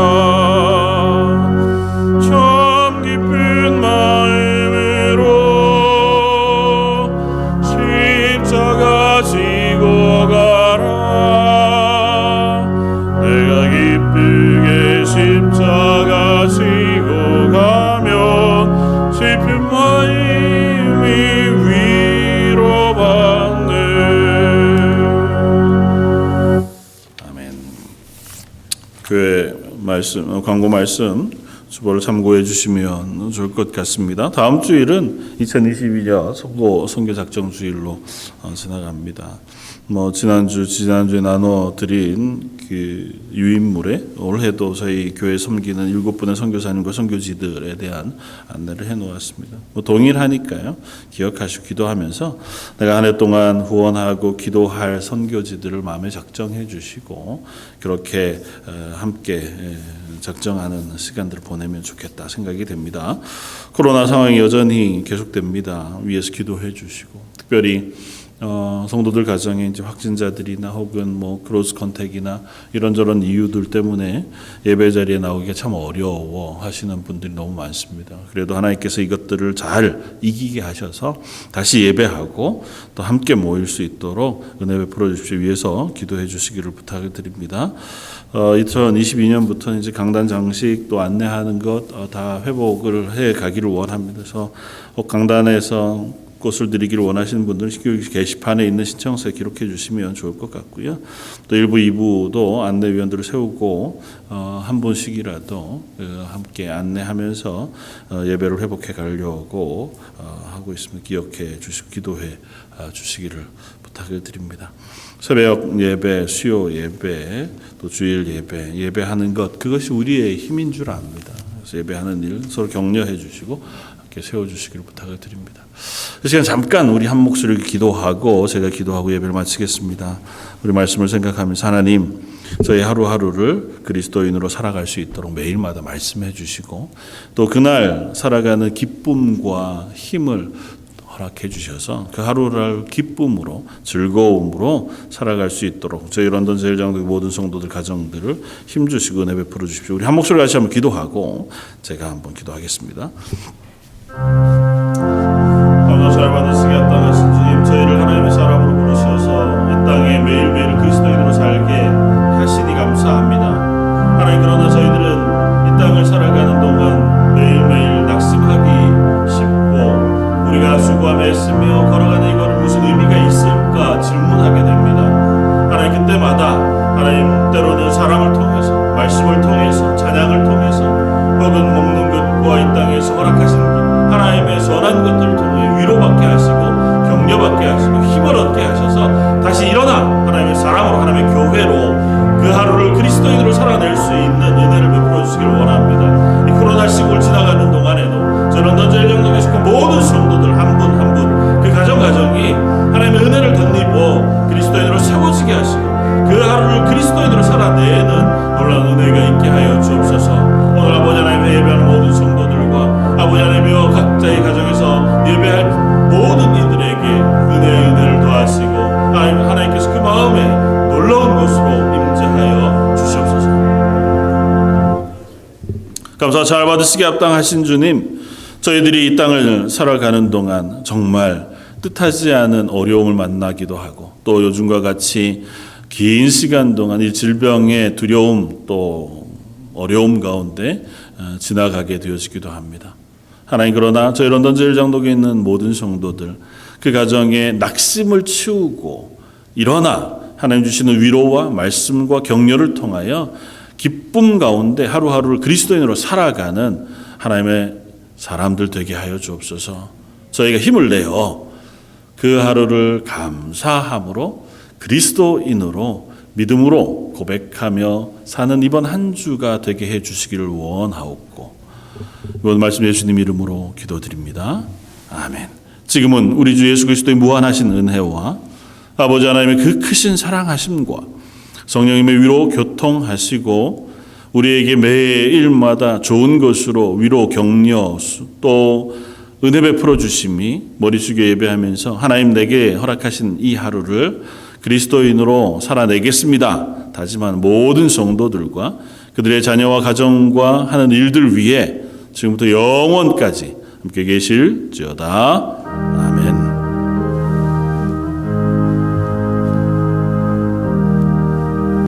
참 기쁜 마음으로 십자가 지고 가라. 내가 기쁘게 십자가 지고 가면 슬픈 마음이 위로받네. 아멘. 교회 말씀, 광고 말씀 주보를 참고해 주시면 좋을 것 같습니다. 다음 주일은 2022년 선교 작정 주일로 지나갑니다. 지난주에 나눠드린 그 유인물에 올해도 저희 교회 섬기는 7분의 선교사님과 선교지들에 대한 안내를 해놓았습니다. 동일하니까요. 기억하시고 기도하면서 내가 한 해 동안 후원하고 기도할 선교지들을 마음에 작정해 주시고 그렇게 함께 작정하는 시간들을 보내면 좋겠다 생각이 됩니다. 코로나 상황이 여전히 계속됩니다. 위에서 기도해 주시고 특별히 성도들 가정에 이제 확진자들이나 혹은 크로스 컨택이나 이런저런 이유들 때문에 예배 자리에 나오기가 참 어려워 하시는 분들이 너무 많습니다. 그래도 하나님께서 이것들을 잘 이기게 하셔서 다시 예배하고 또 함께 모일 수 있도록 은혜 베풀어 주십시오. 위해서 기도해 주시기를 부탁을 드립니다. 2022년부터 이제 강단 장식 또 안내하는 것 다 회복을 해 가기를 원합니다. 그래서 강단에서 꽃을 드리기를 원하시는 분들은 게시판에 있는 신청서에 기록해 주시면 좋을 것 같고요. 또 1부, 2부도 안내위원들을 세우고 한 분씩이라도 함께 안내하면서 예배를 회복해 가려고 하고 있습니다. 기억해 주시고 기도해 주시기를 부탁을 드립니다. 새벽 예배, 수요 예배, 또 주일 예배, 예배하는 것 그것이 우리의 힘인 줄 압니다. 그래서 예배하는 일 서로 격려해 주시고 함께 세워주시기를 부탁을 드립니다. 이 시간 잠깐 우리 한 목소리를 기도하고 제가 기도하고 예배를 마치겠습니다. 우리 말씀을 생각하면서 하나님 저희 하루하루를 그리스도인으로 살아갈 수 있도록 매일마다 말씀해 주시고 또 그날 살아가는 기쁨과 힘을 허락해 주셔서 그 하루를 기쁨으로 즐거움으로 살아갈 수 있도록 저희 런던 제일장독 모든 성도들 가정들을 힘주시고 은혜 베풀어 주십시오. 우리 한 목소리 같이 한번 기도하고 제가 한번 기도하겠습니다. 감사 잘 받으시게 합당하신 주님, 저희를 하나님의 사람으로 부르셔서 이 땅에 매일매일 그리스도인으로 살게 하시니 감사합니다. 하나님, 그러나 저희들은 이 땅을 살아가는 동안 매일매일 낙심하기 쉽고 우리가 수고하며 애쓰며 걸어가는 이거는 무슨 의미가 있을까 질문하게 됩니다. 하나님, 그때마다 하나님 때로는 사람을 통해서 말씀을 통해서 찬양을 통해서 혹은 먹는 것과 이 땅에서 허락하신 하나님의 선한 것들을 통해 위로받게 하시고 격려받게 하시고 힘을 얻게 하셔서 다시 일어나 하나님의 사람으로 하나님의 교회로 그 하루를 그리스도인으로 살아낼 수 있는 은혜를 베풀어 주시기를 원합니다. 이 코로나 시국을 지나가는 동안에도 저 런던 제일장독에 속한 모든 성도들 한 분 한 분 그 가정이 하나님의 은혜를 덧입어 그리스도인으로 세워지게 하시고 그 하루를 그리스도인으로 살아내는 놀라운 은혜가 있게 하여 주옵소서. 오늘 아버지 하나님 예배하는 모든 성도들과 아버지 하나님이여 각자의 가정에서 예배할 모든 이들에게 은혜를 더하시고 하나님께서 그 마음에 놀라운 것으로 임재하여 주시옵소서. 감사 잘 받으시게 합당하신 주님, 저희들이 이 땅을 살아가는 동안 정말 뜻하지 않은 어려움을 만나기도 하고 또 요즘과 같이 긴 시간 동안 이 질병의 두려움 또 어려움 가운데 지나가게 되어지기도 합니다. 하나님, 그러나 저희 런던 제일장독에 있는 모든 성도들 그 가정에 낙심을 치우고 일어나 하나님 주시는 위로와 말씀과 격려를 통하여 기쁨 가운데 하루하루를 그리스도인으로 살아가는 하나님의 사람들 되게 하여 주옵소서. 저희가 힘을 내어 그 하루를 감사함으로 그리스도인으로 믿음으로 고백하며 사는 이번 한 주가 되게 해 주시기를 원하옵고 이번 말씀 예수님 이름으로 기도드립니다. 아멘. 지금은 우리 주 예수 그리스도의 무한하신 은혜와 아버지 하나님의 그 크신 사랑하심과 성령님의 위로 교통하시고 우리에게 매일마다 좋은 것으로 위로 격려 또 은혜 베풀어 주심이 머리 숙여 예배하면서 하나님 내게 허락하신 이 하루를 그리스도인으로 살아내겠습니다 다짐하는 모든 성도들과 그들의 자녀와 가정과 하는 일들 위해 지금부터 영원까지 함께 계실지어다.